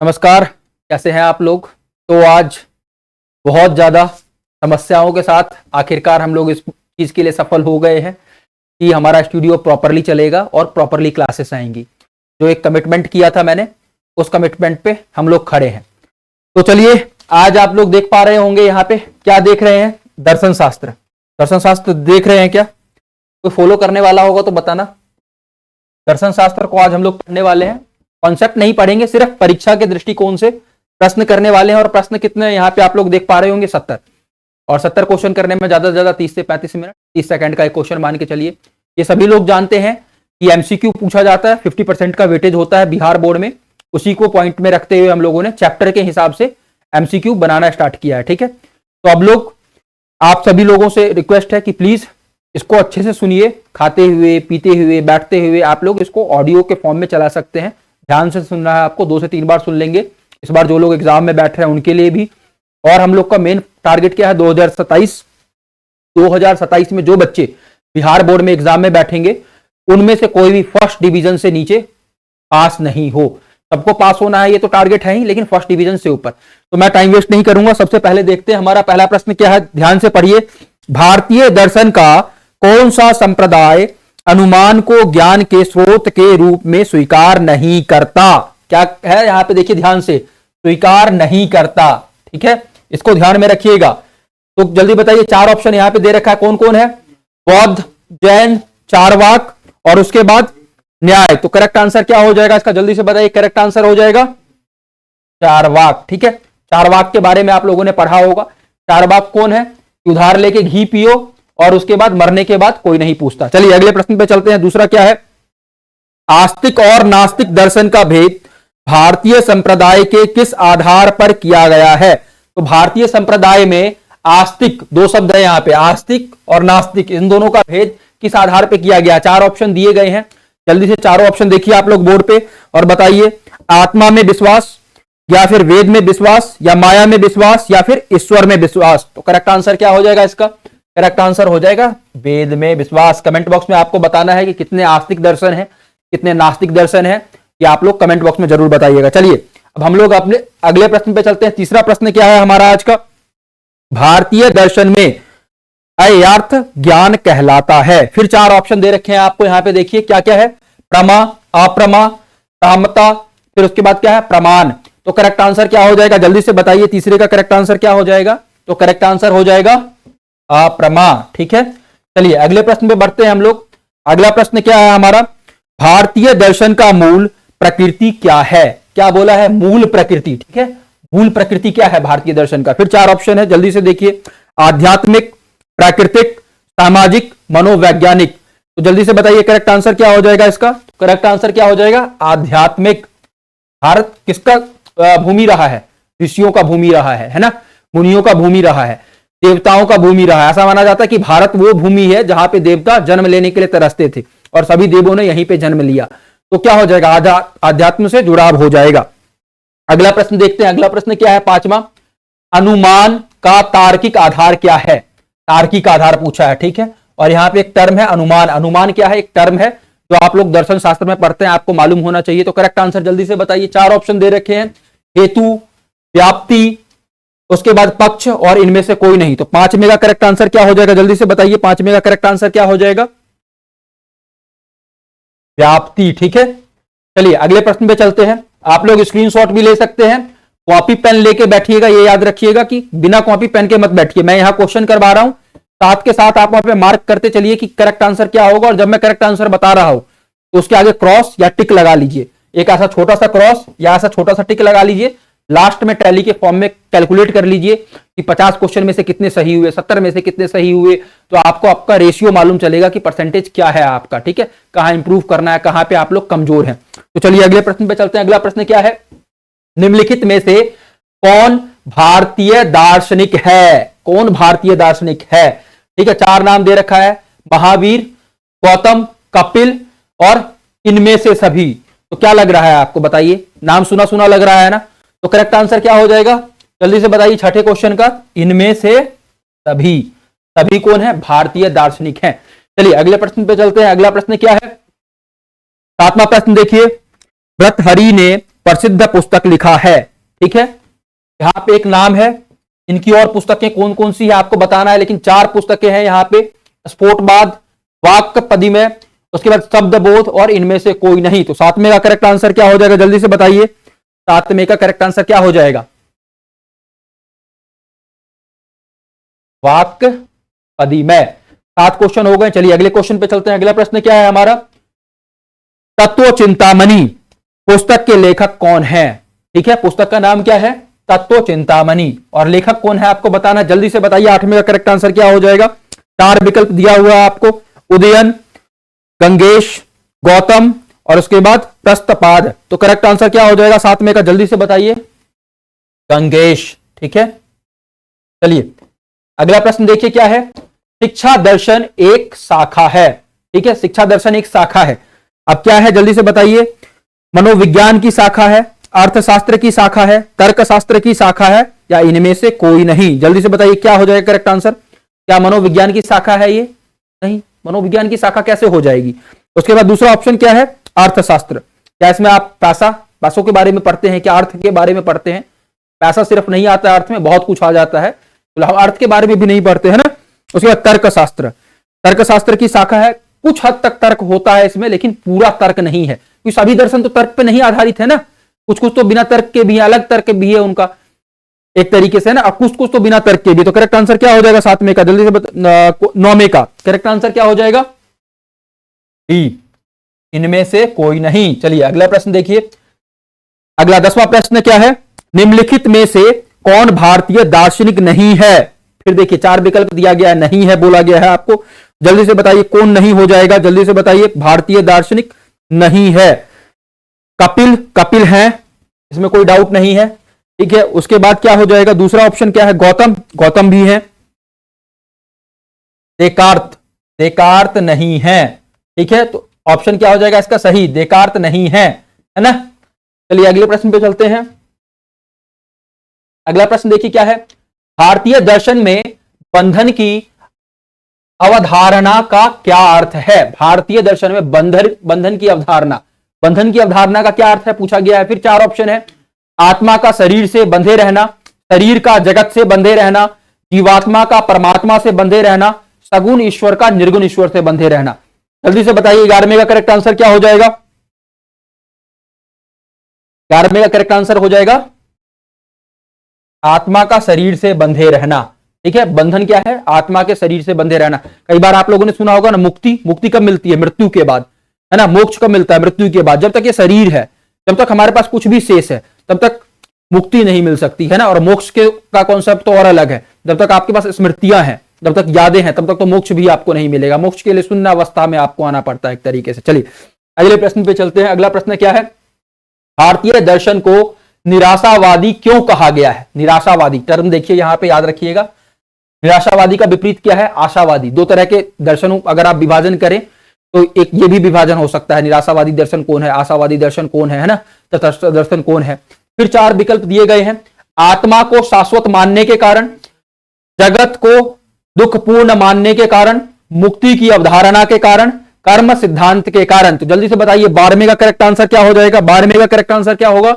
नमस्कार, कैसे हैं आप लोग। तो आज बहुत ज़्यादा समस्याओं के साथ आखिरकार हम लोग इस चीज़ के लिए सफल हो गए हैं कि हमारा स्टूडियो प्रॉपरली चलेगा और प्रॉपरली क्लासेस आएंगी। जो एक कमिटमेंट किया था मैंने, उस कमिटमेंट पे हम लोग खड़े हैं। तो चलिए, आज आप लोग देख पा रहे होंगे यहाँ पे क्या देख रहे हैं, दर्शन शास्त्र। दर्शन शास्त्र देख रहे हैं क्या? कोई फॉलो करने वाला होगा तो बताना। दर्शन शास्त्र को आज हम लोग पढ़ने वाले हैं। कॉन्सेप्ट नहीं पढ़ेंगे, सिर्फ परीक्षा के दृष्टिकोण से प्रश्न करने वाले हैं। और प्रश्न कितने यहाँ पे आप लोग देख पा रहे होंगे, 70। और 70 क्वेश्चन करने में ज्यादा से ज्यादा 30 से 35 मिनट, 30 सेकंड का एक क्वेश्चन मान के चलिए। ये सभी लोग जानते हैं कि एमसीक्यू पूछा जाता है, 50% का वेटेज होता है बिहार बोर्ड में। उसी को पॉइंट में रखते हुए हम लोगों ने चैप्टर के हिसाब से एमसीक्यू बनाना स्टार्ट किया है। ठीक है, तो अब लोग, आप सभी लोगों से रिक्वेस्ट है कि प्लीज इसको अच्छे से सुनिए। खाते हुए, पीते हुए, बैठते हुए आप लोग इसको ऑडियो के फॉर्म में चला सकते हैं। ध्यान से सुनना है आपको, 2 से 3 बार सुन लेंगे। इस बार जो लोग एग्जाम में बैठ रहे हैं उनके लिए भी। और हम लोग का मेन टारगेट क्या है, 2027 में जो बच्चे बिहार बोर्ड में एग्जाम में बैठेंगे उनमें से कोई भी फर्स्ट डिवीजन से नीचे पास नहीं हो। सबको पास होना है, ये तो टारगेट है ही, लेकिन फर्स्ट डिवीजन से ऊपर। तो मैं टाइम वेस्ट नहीं करूंगा, सबसे पहले देखते हैं हमारा पहला प्रश्न क्या है। ध्यान से पढ़िए। भारतीय दर्शन का कौन सा संप्रदाय अनुमान को ज्ञान के स्रोत के रूप में स्वीकार नहीं करता? क्या है यहां पे, देखिए ध्यान से, स्वीकार नहीं करता। ठीक है, इसको ध्यान में रखिएगा। तो जल्दी बताइए, 4 ऑप्शन यहां पे दे रखा है, कौन कौन है? बौद्ध, जैन, चारवाक और उसके बाद न्याय। तो करेक्ट आंसर क्या हो जाएगा इसका, जल्दी से बताइए। करेक्ट आंसर हो जाएगा चारवाक। ठीक है, चारवाक के बारे में आप लोगों ने पढ़ा होगा। चारवाक कौन है? उधार लेके घी पियो और उसके बाद मरने के बाद कोई नहीं पूछता। चलिए अगले प्रश्न पे चलते हैं। दूसरा क्या है? आस्तिक और नास्तिक दर्शन का भेद भारतीय संप्रदाय के किस आधार पर किया गया है? तो भारतीय संप्रदाय में आस्तिक, 2 शब्द है यहां पे, आस्तिक और नास्तिक, इन दोनों का भेद किस आधार पर किया गया? 4 ऑप्शन दिए गए हैं। जल्दी से चारों ऑप्शन देखिए आप लोग बोर्ड पे और बताइए। आत्मा में विश्वास, या फिर वेद में विश्वास, या माया में विश्वास, या फिर ईश्वर में विश्वास। तो करेक्ट आंसर क्या हो जाएगा इसका? करेक्ट आंसर हो जाएगा वेद में विश्वास। कमेंट बॉक्स में आपको बताना है कि कितने आस्तिक दर्शन है, कितने नास्तिक दर्शन है, ये आप लोग कमेंट बॉक्स में जरूर बताइएगा। चलिए अब हम लोग अपने अगले प्रश्न पे चलते हैं। तीसरा प्रश्न क्या है हमारा आज का? भारतीय दर्शन में अयथार्थ ज्ञान कहलाता है। फिर 4 ऑप्शन दे रखे हैं आपको यहां पे, देखिए क्या क्या है। प्रमा, अप्रमा, सामता, फिर उसके बाद क्या है, प्रमाण। तो करेक्ट आंसर क्या हो जाएगा, जल्दी से बताइए। तीसरे का करेक्ट आंसर क्या हो जाएगा? तो करेक्ट आंसर हो जाएगा अप्रमा। ठीक है, चलिए अगले प्रश्न पे बढ़ते हैं हम लोग। अगला प्रश्न क्या है हमारा? भारतीय दर्शन का मूल प्रकृति क्या है? क्या बोला है? मूल प्रकृति। ठीक है, मूल प्रकृति क्या है भारतीय दर्शन का? फिर 4 ऑप्शन है, जल्दी से देखिए। आध्यात्मिक, प्राकृतिक, सामाजिक, मनोवैज्ञानिक। तो जल्दी से बताइए करेक्ट आंसर क्या हो जाएगा इसका? करेक्ट आंसर क्या हो जाएगा? आध्यात्मिक। भारत किसका भूमि रहा है? ऋषियों का भूमि रहा है ना, मुनियों का भूमि रहा है, देवताओं का भूमि रहा है। ऐसा माना जाता है कि भारत वो भूमि है जहां पे देवता जन्म लेने के लिए तरसते थे और सभी देवों ने यहीं पे जन्म लिया। तो क्या हो जाएगा? आध्यात्म से जुड़ाव हो जाएगा। अगला प्रश्न देखते हैं। अगला प्रश्न क्या है, 5वां? अनुमान का तार्किक आधार क्या है? तार्किक आधार पूछा है। ठीक है, और यहां पे एक टर्म है अनुमान। अनुमान क्या है? एक टर्म है जो आप लोग दर्शन शास्त्र में पढ़ते हैं, आपको मालूम होना चाहिए। तो करेक्ट आंसर जल्दी से बताइए। 4 ऑप्शन दे रखे हैं, हेतु, व्याप्ति, उसके बाद पक्ष और इनमें से कोई नहीं। तो 5वें का करेक्ट आंसर क्या हो जाएगा? जल्दी से बताइए, 5वें का करेक्ट आंसर क्या हो जाएगा? व्याप्ति। ठीक है, चलिए अगले प्रश्न पे चलते हैं। आप लोग स्क्रीनशॉट भी ले सकते हैं, कॉपी पेन लेके बैठिएगा। ये याद रखिएगा कि बिना कॉपी पेन के मत बैठिए। मैं यहां क्वेश्चन करवा रहा हूं, साथ के साथ आप वहां पे मार्क करते चलिए कि करेक्ट आंसर क्या होगा। और जब मैं करेक्ट आंसर बता रहा हूं तो उसके आगे क्रॉस या टिक लगा लीजिए। एक ऐसा छोटा सा क्रॉस या ऐसा छोटा सा टिक लगा लीजिए। लास्ट में टैली के फॉर्म में कैलकुलेट कर लीजिए कि 50 क्वेश्चन में से कितने सही हुए, 70 में से कितने सही हुए। तो आपको आपका रेशियो मालूम चलेगा कि परसेंटेज क्या है आपका। ठीक है, कहां इंप्रूव करना है, कहां पे आप लोग कमजोर हैं। तो चलिए अगले प्रश्न पे चलते हैं। अगला प्रश्न क्या है? निम्नलिखित में से कौन भारतीय दार्शनिक है? कौन भारतीय दार्शनिक है? ठीक है, 4 नाम दे रखा है, महावीर, गौतम, कपिल और इनमें से सभी। तो क्या लग रहा है आपको, बताइए। नाम सुना सुना लग रहा है ना? तो करेक्ट आंसर क्या हो जाएगा? जल्दी से बताइए। 6ठे क्वेश्चन का, इनमें से सभी। सभी कौन है? भारतीय दार्शनिक हैं। चलिए अगले प्रश्न पे चलते हैं। अगला प्रश्न क्या है? 7वां प्रश्न देखिए। भर्तृहरि ने प्रसिद्ध पुस्तक लिखा है। ठीक है, यहां पे एक नाम है, इनकी और पुस्तकें कौन कौन सी है आपको बताना है, लेकिन 4 पुस्तकें हैं यहां पे, स्फोटवाद, वाक्य पदिमय, उसके बाद शब्दबोध और इनमें से कोई नहीं। तो 7वें का करेक्ट आंसर क्या हो जाएगा, जल्दी से बताइए, 7वें का करेक्ट आंसर क्या हो जाएगा, वाक्य पदिमय। 7 क्वेश्चन हो गए। चलिए अगले क्वेश्चन पे चलते हैं। अगला प्रश्न क्या है हमारा, तत्व चिंतामणि पुस्तक के लेखक कौन है। ठीक है, पुस्तक का नाम क्या है, तत्व चिंतामणि, और लेखक कौन है आपको बताना, जल्दी से बताइए। 8वें का करेक्ट आंसर क्या हो जाएगा, 4 विकल्प दिया हुआ है आपको, उदयन, गंगेश, गौतम और उसके बाद प्रस्तपाद। तो करेक्ट आंसर क्या हो जाएगा 7वें का, जल्दी से बताइए, गंगेश। ठीक है, चलिए अगला प्रश्न देखिए क्या है, शिक्षा दर्शन एक शाखा है। ठीक है, शिक्षा दर्शन एक शाखा है। अब क्या है जल्दी से बताइए, मनोविज्ञान की शाखा है, अर्थशास्त्र की शाखा है, तर्कशास्त्र की शाखा है, या इनमें से कोई नहीं। जल्दी से बताइए क्या हो जाएगा करेक्ट आंसर, क्या मनोविज्ञान की शाखा है ये, नहीं, मनोविज्ञान की शाखा कैसे हो जाएगी। उसके बाद दूसरा ऑप्शन क्या है, अर्थशास्त्र। क्या इसमें आप पैसों के बारे में पढ़ते हैं, क्या अर्थ के बारे में पढ़ते हैं, पैसा सिर्फ नहीं आता अर्थ में, बहुत कुछ आ जाता है, तो हम अर्थ के बारे में भी नहीं पढ़ते हैं ना। उसके बाद तर्कशास्त्र, तर्कशास्त्र की शाखा है, कुछ हद तक तर्क होता है इसमें, लेकिन पूरा तर्क नहीं है, क्योंकि सभी दर्शन तो तर्क पे नहीं आधारित है ना, कुछ कुछ तो बिना तर्क के भी है, अलग तर्क भी है उनका एक तरीके से ना, और कुछ कुछ तो बिना तर्क के भी। तो करेक्ट आंसर क्या हो जाएगा 7वें का, जल्दी से 9वें का करेक्ट आंसर क्या हो जाएगा, डी, इनमें से कोई नहीं। चलिए अगला प्रश्न देखिए, अगला 10वां प्रश्न क्या है, निम्नलिखित में से कौन भारतीय दार्शनिक नहीं है। फिर देखिए 4 विकल्प दिया गया है, नहीं है बोला गया है आपको, जल्दी से बताइए कौन नहीं हो जाएगा, जल्दी से बताइए, भारतीय दार्शनिक नहीं है। कपिल है, इसमें कोई डाउट नहीं है। ठीक है, उसके बाद क्या हो जाएगा, दूसरा ऑप्शन क्या है, गौतम भी है। देकार्त नहीं है। ठीक है, तो ऑप्शन क्या हो जाएगा इसका सही, देकार्त नहीं है ना। चलिए अगले प्रश्न पे चलते हैं। अगला प्रश्न देखिए क्या है, भारतीय दर्शन में बंधन की अवधारणा का क्या अर्थ है। भारतीय दर्शन में बंधन की अवधारणा का क्या अर्थ है पूछा गया है। फिर 4 ऑप्शन है, आत्मा का शरीर से बंधे रहना, शरीर का जगत से बंधे रहना, जीवात्मा का परमात्मा से बंधे रहना, सगुण ईश्वर का निर्गुण ईश्वर से बंधे रहना। जल्दी से बताइए 11वें का करेक्ट आंसर क्या हो जाएगा, 11वें का करेक्ट आंसर हो जाएगा आत्मा का शरीर से बंधे रहना। ठीक है, बंधन क्या है, आत्मा के शरीर से बंधे रहना। कई बार आप लोगों ने सुना होगा ना, मुक्ति कब मिलती है, मृत्यु के बाद, है ना, मोक्ष कब मिलता है, मृत्यु के बाद। जब तक ये शरीर है, जब तक हमारे पास कुछ भी शेष है, तब तक मुक्ति नहीं मिल सकती है ना। और मोक्ष का कॉन्सेप्ट तो और अलग है, जब तक आपके पास स्मृतियां हैं, जब तक यादें हैं, तब तक तो मोक्ष भी आपको नहीं मिलेगा। मोक्ष के लिए शून्य अवस्था में आपको आना पड़ता है एक तरीके से। चलिए अगले प्रश्न पे चलते हैं। अगला प्रश्न क्या है, भारतीय दर्शन को निराशावादी क्यों कहा गया है। निराशावादी टर्म देखिए यहां पे, याद रखिएगा, निराशावादी का विपरीत क्या है, आशावादी। 2 तरह के दर्शनों अगर आप विभाजन करें तो एक ये भी विभाजन हो सकता है, निराशावादी दर्शन कौन है, आशावादी दर्शन कौन है ना, तटस्थ दर्शन कौन है। फिर 4 विकल्प दिए गए हैं, आत्मा को शाश्वत मानने के कारण, जगत को दुखपूर्ण मानने के कारण, मुक्ति की अवधारणा के कारण, कर्म सिद्धांत के कारण। तो जल्दी से बताइए 12वें का करेक्ट आंसर क्या हो जाएगा, 12वें का करेक्ट आंसर क्या होगा,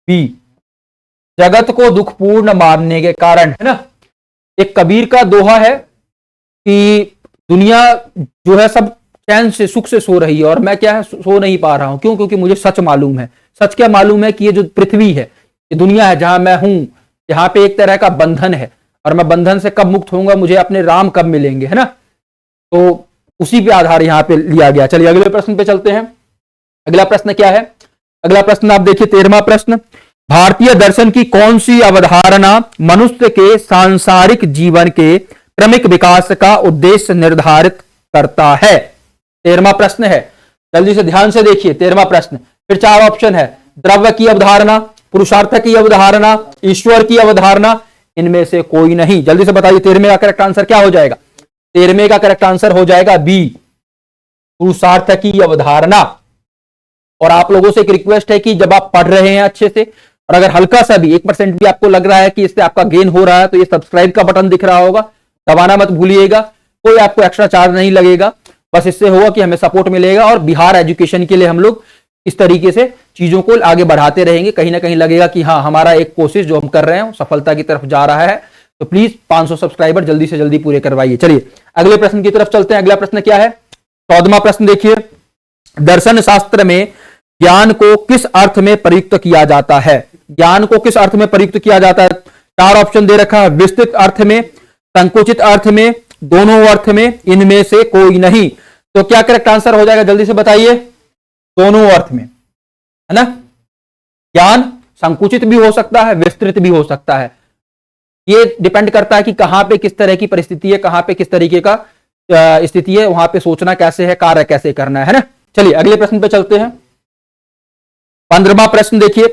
बी, जगत को दुखपूर्ण मानने के कारण, है ना। एक कबीर का दोहा है कि दुनिया जो है सब चैन से सुख से सो रही है और मैं क्या है सो नहीं पा रहा हूं। क्यों, क्योंकि मुझे सच मालूम है। सच क्या मालूम है कि ये जो पृथ्वी है, ये दुनिया है जहां मैं हूं, यहां पे एक तरह का बंधन है और मैं बंधन से कब मुक्त होऊंगा, मुझे अपने राम कब मिलेंगे, है ना। तो उसी पे आधार यहां पे लिया गया। चलिए अगले प्रश्न पे चलते हैं। अगला प्रश्न क्या है, अगला प्रश्न आप देखिए 13वां प्रश्न, भारतीय दर्शन की कौन सी अवधारणा मनुष्य के सांसारिक जीवन के क्रमिक विकास का उद्देश्य निर्धारित करता है। 13वां प्रश्न है, जल्दी से ध्यान से देखिए 13वां प्रश्न। फिर 4 ऑप्शन है, द्रव्य की अवधारणा, पुरुषार्थ की अवधारणा, ईश्वर की अवधारणा, इनमें से कोई नहीं। जल्दी से बताइए 13वें का करेक्ट आंसर क्या हो जाएगा, 13वें का करेक्ट आंसर हो जाएगा बी, पुरुषार्थ की अवधारणा। और आप लोगों से एक रिक्वेस्ट है कि जब आप पढ़ रहे हैं अच्छे से, और अगर हल्का सा भी 1% भी आपको लग रहा है कि इससे आपका गेन हो रहा है, तो ये सब्सक्राइब का बटन दिख रहा होगा, दबाना मत भूलिएगा। कोई आपको एक्स्ट्रा चार्ज नहीं लगेगा, बस इससे होगा कि हमें सपोर्ट मिलेगा और बिहार एजुकेशन के लिए हम लोग इस तरीके से चीजों को आगे बढ़ाते रहेंगे, कहीं ना कहीं लगेगा कि हाँ हमारा एक कोशिश जो हम कर रहे हैं सफलता की तरफ जा रहा है। तो प्लीज 500 सब्सक्राइबर जल्दी से जल्दी पूरे करवाइए। चलिए अगले प्रश्न की तरफ चलते हैं। अगला प्रश्न क्या है? 14वां प्रश्न देखिए, दर्शन शास्त्र में ज्ञान को किस अर्थ में प्रयुक्त किया जाता है? ज्ञान को किस अर्थ में प्रयुक्त किया जाता है? 4 ऑप्शन दे रखा है, विस्तृत अर्थ में, संकुचित अर्थ में, दोनों अर्थ में, इनमें से कोई नहीं। तो क्या करेक्ट आंसर हो जाएगा, जल्दी से बताइए? दोनों अर्थ में, है ना। ज्ञान संकुचित भी हो सकता है, विस्तृत भी हो सकता है। ये डिपेंड करता है कि कहां पे किस तरह की परिस्थिति है, कहां पे किस तरीके का स्थिति है, वहां पे सोचना कैसे है, कार्य कैसे करना है ना। चलिए अगले प्रश्न पे चलते हैं। 15वां प्रश्न देखिए,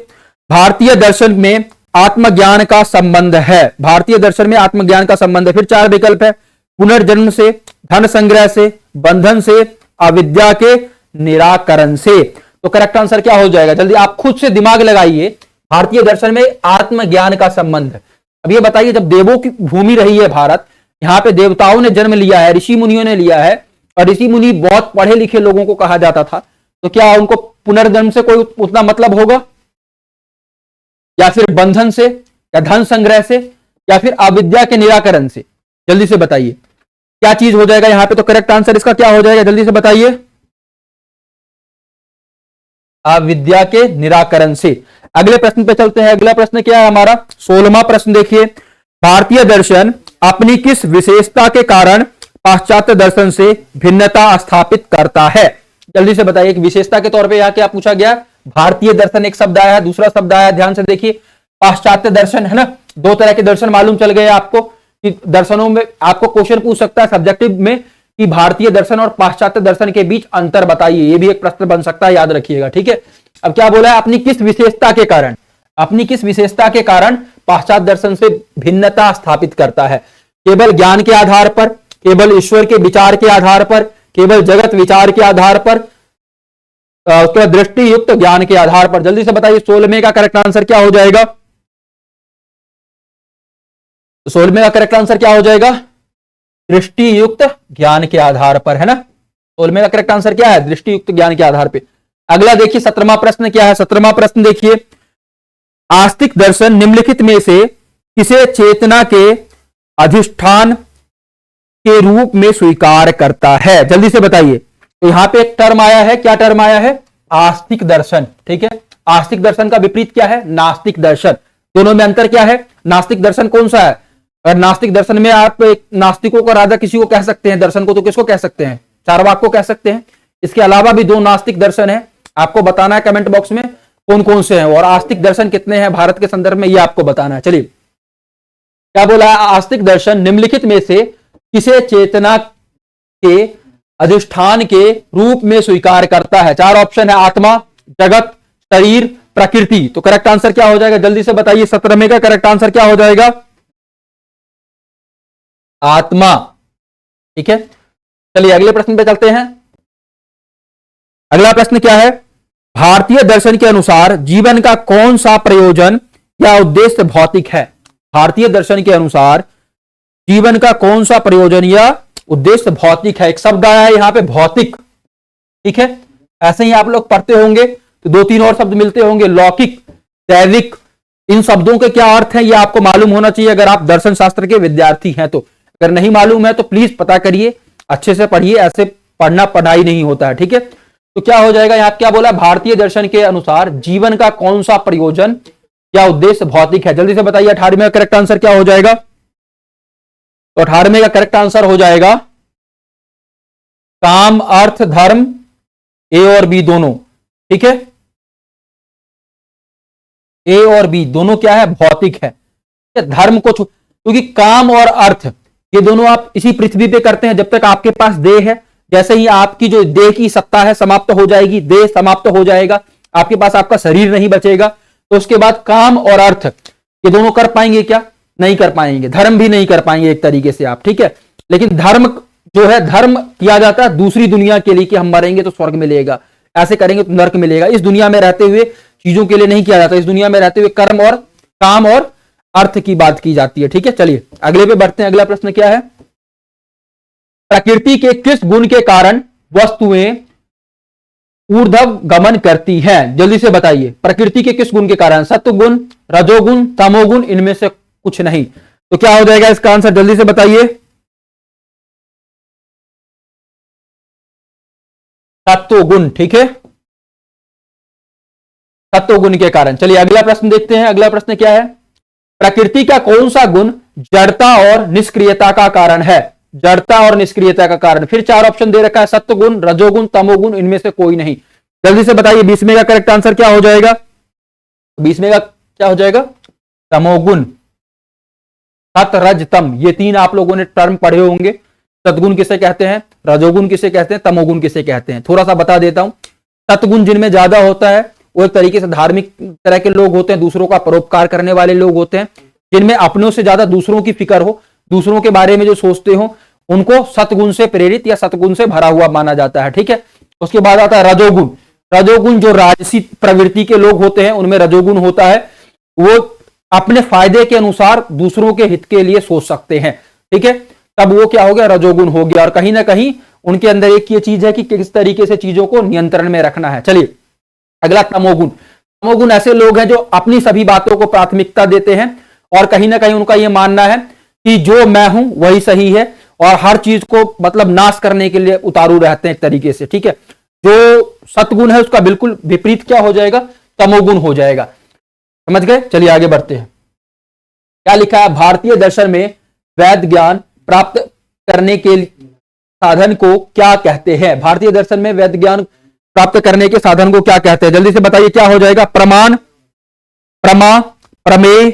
भारतीय दर्शन में आत्मज्ञान का संबंध है। भारतीय दर्शन में आत्मज्ञान का संबंध है। फिर 4 विकल्प है, पुनर्जन्म से, धन संग्रह से, बंधन से, अविद्या के निराकरण से। तो करेक्ट आंसर क्या हो जाएगा? जल्दी आप खुद से दिमाग लगाइए। भारतीय दर्शन में आत्मज्ञान का संबंध, अब ये बताइए, जब देवों की भूमि रही है भारत, यहां पे देवताओं ने जन्म लिया है, ऋषि मुनियों ने लिया है, और ऋषि मुनि बहुत पढ़े लिखे लोगों को कहा जाता था, तो क्या उनको पुनर्जन्म से कोई उतना मतलब होगा, या फिर बंधन से, या धन संग्रह से, या फिर अविद्या के निराकरण से? जल्दी से बताइए क्या चीज हो जाएगा यहां पे? तो करेक्ट आंसर इसका क्या हो जाएगा, जल्दी से बताइए? अविद्या के निराकरण से। अगले प्रश्न पे चलते हैं। अगला प्रश्न क्या है हमारा? 16वां प्रश्न देखिए, भारतीय दर्शन अपनी किस विशेषता के कारण पाश्चात्य दर्शन से भिन्नता स्थापित करता है? जल्दी से बताइए। एक विशेषता के तौर पे यहां क्या पूछा गया? भारतीय दर्शन एक शब्द आया, दूसरा शब्द आया, ध्यान से देखिए, पाश्चात्य दर्शन, है ना। 2 तरह के दर्शन मालूम चल गए आपको कि दर्शनों में आपको क्वेश्चन पूछ सकता है सब्जेक्टिव में कि भारतीय दर्शन और पाश्चात्य दर्शन के बीच अंतर बताइए। ये भी एक प्रश्न बन सकता है, याद रखिएगा, ठीक है। अब क्या बोला है? अपनी किस विशेषता के कारण, अपनी किस विशेषता के कारण पाश्चात्य दर्शन से भिन्नता स्थापित करता है? केवल ज्ञान के आधार पर, केवल ईश्वर के विचार के आधार पर, केवल जगत विचार के आधार पर, उसके दृष्टि युक्त ज्ञान के आधार पर? जल्दी से बताइए 16वें का करेक्ट आंसर क्या हो जाएगा? 16वें का करेक्ट आंसर क्या हो जाएगा? दृष्टि युक्त ज्ञान के आधार पर, है ना। 16वें का करेक्ट आंसर क्या है? दृष्टि युक्त ज्ञान के आधार पर। अगला देखिए 17वां प्रश्न क्या है? 17वां प्रश्न देखिए, आस्तिक दर्शन निम्नलिखित में से किसे चेतना के अधिष्ठान के रूप में स्वीकार करता है? जल्दी से बताइए। तो यहां पे एक टर्म आया है, क्या टर्म आया है? आस्तिक दर्शन, ठीक है। आस्तिक दर्शन का विपरीत क्या है? नास्तिक दर्शन। दोनों में अंतर क्या है? नास्तिक दर्शन कौन सा है? और नास्तिक दर्शन में आप एक नास्तिकों का राजा किसी को कह सकते हैं, दर्शन को तो किसको कह सकते हैं? चार्वाक को कह सकते हैं। इसके अलावा भी 2 नास्तिक दर्शन है, आपको बताना है कमेंट बॉक्स में कौन कौन से हैं, और आस्तिक दर्शन कितने हैं भारत के संदर्भ में, ये आपको बताना है। चलिए क्या बोला है? आस्तिक दर्शन निम्नलिखित में से किसे चेतना के अधिष्ठान के रूप में स्वीकार करता है? 4 ऑप्शन है, आत्मा, जगत, शरीर, प्रकृति। तो करेक्ट आंसर क्या हो जाएगा? जल्दी से बताइए। 17वें का करेक्ट आंसर क्या हो जाएगा? आत्मा, ठीक है। चलिए अगले प्रश्न पे चलते हैं। अगला प्रश्न क्या है? भारतीय दर्शन के अनुसार जीवन का कौन सा प्रयोजन या उद्देश्य भौतिक है? भारतीय दर्शन के अनुसार जीवन का कौन सा प्रयोजन या उद्देश्य भौतिक है? एक शब्द आया है यहां पे, भौतिक, ठीक है। ऐसे ही आप लोग पढ़ते होंगे तो 2-3 और शब्द मिलते होंगे, लौकिक, दैविक। इन शब्दों के क्या अर्थ हैं ये आपको मालूम होना चाहिए अगर आप दर्शन शास्त्र के विद्यार्थी हैं तो। अगर नहीं मालूम है तो प्लीज पता करिए, अच्छे से पढ़िए, ऐसे पढ़ना पढ़ाई नहीं होता है, ठीक है। तो क्या हो जाएगा यहां? क्या बोला? भारतीय दर्शन के अनुसार जीवन का कौन सा प्रयोजन या उद्देश्य भौतिक है? जल्दी से बताइए। 18वें का करेक्ट आंसर क्या हो जाएगा? तो 18वें का करेक्ट आंसर हो जाएगा काम, अर्थ, धर्म, ए और बी दोनों, ठीक है। ए और बी दोनों क्या है? भौतिक है। धर्म को क्योंकि काम और अर्थ ये दोनों आप इसी पृथ्वी पे करते हैं जब तक आपके पास देह है। जैसे ही आपकी जो देह की सत्ता है समाप्त हो जाएगी, देह समाप्त हो जाएगा, आपके पास आपका शरीर नहीं बचेगा, तो उसके बाद काम और अर्थ ये दोनों कर पाएंगे क्या? नहीं कर पाएंगे। धर्म भी नहीं कर पाएंगे एक तरीके से आप, ठीक है। लेकिन धर्म जो है, धर्म किया जाता है दूसरी दुनिया के लिए कि हम मरेंगे तो स्वर्ग मिलेगा, ऐसे करेंगे तो नर्क मिलेगा। इस दुनिया में रहते हुए चीजों के लिए नहीं किया जाता, इस दुनिया में रहते हुए कर्म और काम और अर्थ की बात की जाती है, ठीक है। चलिए अगले पे बढ़ते हैं। अगला प्रश्न क्या है? प्रकृति के किस गुण के कारण वस्तुएं ऊर्ध्व गमन करती हैं। जल्दी से बताइए, प्रकृति के किस गुण के कारण? सत्व गुण, रजोगुण, तमोगुण, इनमें से कुछ नहीं। तो क्या हो जाएगा इसका आंसर? जल्दी से बताइए। सत्वगुण, ठीक है, सत्वगुण के कारण। चलिए अगला प्रश्न देखते हैं। अगला प्रश्न क्या है? प्रकृति का कौन सा गुण जड़ता और निष्क्रियता का कारण है? जड़ता और निष्क्रियता का कारण। फिर चार ऑप्शन दे रखा है, सत्वगुण, रजोगुण, तमोगुण, इनमें से कोई नहीं। जल्दी से बताइए 20 में का करेक्ट आंसर क्या हो जाएगा? 20 में का क्या हो जाएगा? तमोगुण। सत, रज, तम, ये तीन आप लोगों ने टर्म पढ़े होंगे। सतगुण किसे कहते हैं, रजोगुण किसे कहते हैं, तमोगुण किसे कहते हैं? थोड़ा सा बता देता हूं। सतगुण जिनमें ज्यादा होता है वो एक तरीके से धार्मिक तरह के लोग होते हैं, दूसरों का परोपकार करने वाले लोग होते हैं। जिनमें अपनों से ज्यादा दूसरों की फिक्र हो, दूसरों के बारे में जो सोचते हो, उनको सतगुण से प्रेरित या सतगुण से भरा हुआ माना जाता है, ठीक है। उसके बाद आता है रजोगुण। रजोगुण जो राजसी प्रवृत्ति के लोग होते हैं उनमें रजोगुण होता है। वो अपने फायदे के अनुसार दूसरों के हित के लिए सोच सकते हैं, ठीक है। तब वो क्या हो गया? रजोगुण हो गया। और कहीं ना कहीं उनके अंदर एक ये चीज है कि किस तरीके से चीजों को नियंत्रण में रखना है। चलिए अगला तमोगुण। तमोगुण ऐसे लोग हैं जो अपनी सभी बातों को प्राथमिकता देते हैं और कहीं ना कहीं उनका यह मानना है कि जो मैं हूं वही सही है और हर चीज को मतलब नाश करने के लिए उतारू रहते हैं एक तरीके से, ठीक है। जो सतगुण है उसका बिल्कुल विपरीत क्या हो जाएगा? तमोगुण हो जाएगा। समझ गए? चलिए आगे बढ़ते हैं। क्या लिखा है? भारतीय दर्शन में वैध ज्ञान प्राप्त करने के साधन को क्या कहते हैं? भारतीय दर्शन में वैध ज्ञान प्राप्त करने के साधन को क्या कहते हैं? जल्दी से बताइए क्या हो जाएगा? प्रमाण, प्रमा, प्रमेय,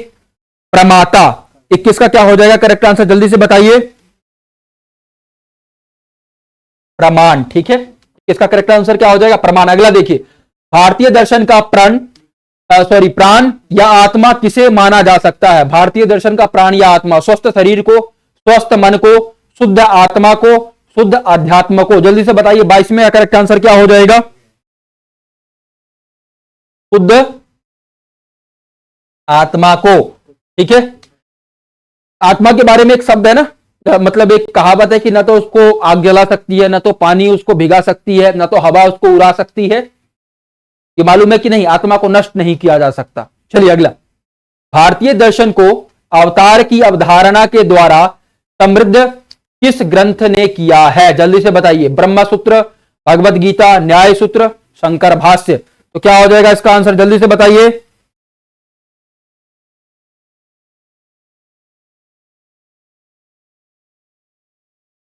प्रमाता। 21 का क्या हो जाएगा करेक्ट आंसर? जल्दी से बताइए। प्रमाण, ठीक है। इसका करेक्ट आंसर क्या हो जाएगा? प्रमाण। अगला देखिए, भारतीय दर्शन का प्राण या आत्मा किसे माना जा सकता है? भारतीय दर्शन का प्राण या आत्मा, स्वस्थ शरीर को, स्वस्थ मन को, शुद्ध आत्मा को, शुद्ध अध्यात्म को। जल्दी से बताइए 22 में करेक्ट आंसर क्या हो जाएगा? शुद्ध आत्मा को, ठीक है। आत्मा के बारे में एक शब्द है ना, मतलब एक कहावत है कि ना तो उसको आग जला सकती है, ना तो पानी उसको भिगा सकती है, ना तो हवा उसको उड़ा सकती है। ये मालूम है कि नहीं? आत्मा को नष्ट नहीं किया जा सकता। चलिए अगला, भारतीय दर्शन को अवतार की अवधारणा के द्वारा समृद्ध किस ग्रंथ ने किया है? जल्दी से बताइए। ब्रह्म सूत्र, भगवत गीता, न्याय सूत्र, शंकर भाष्य। तो क्या हो जाएगा इसका आंसर? जल्दी से बताइए।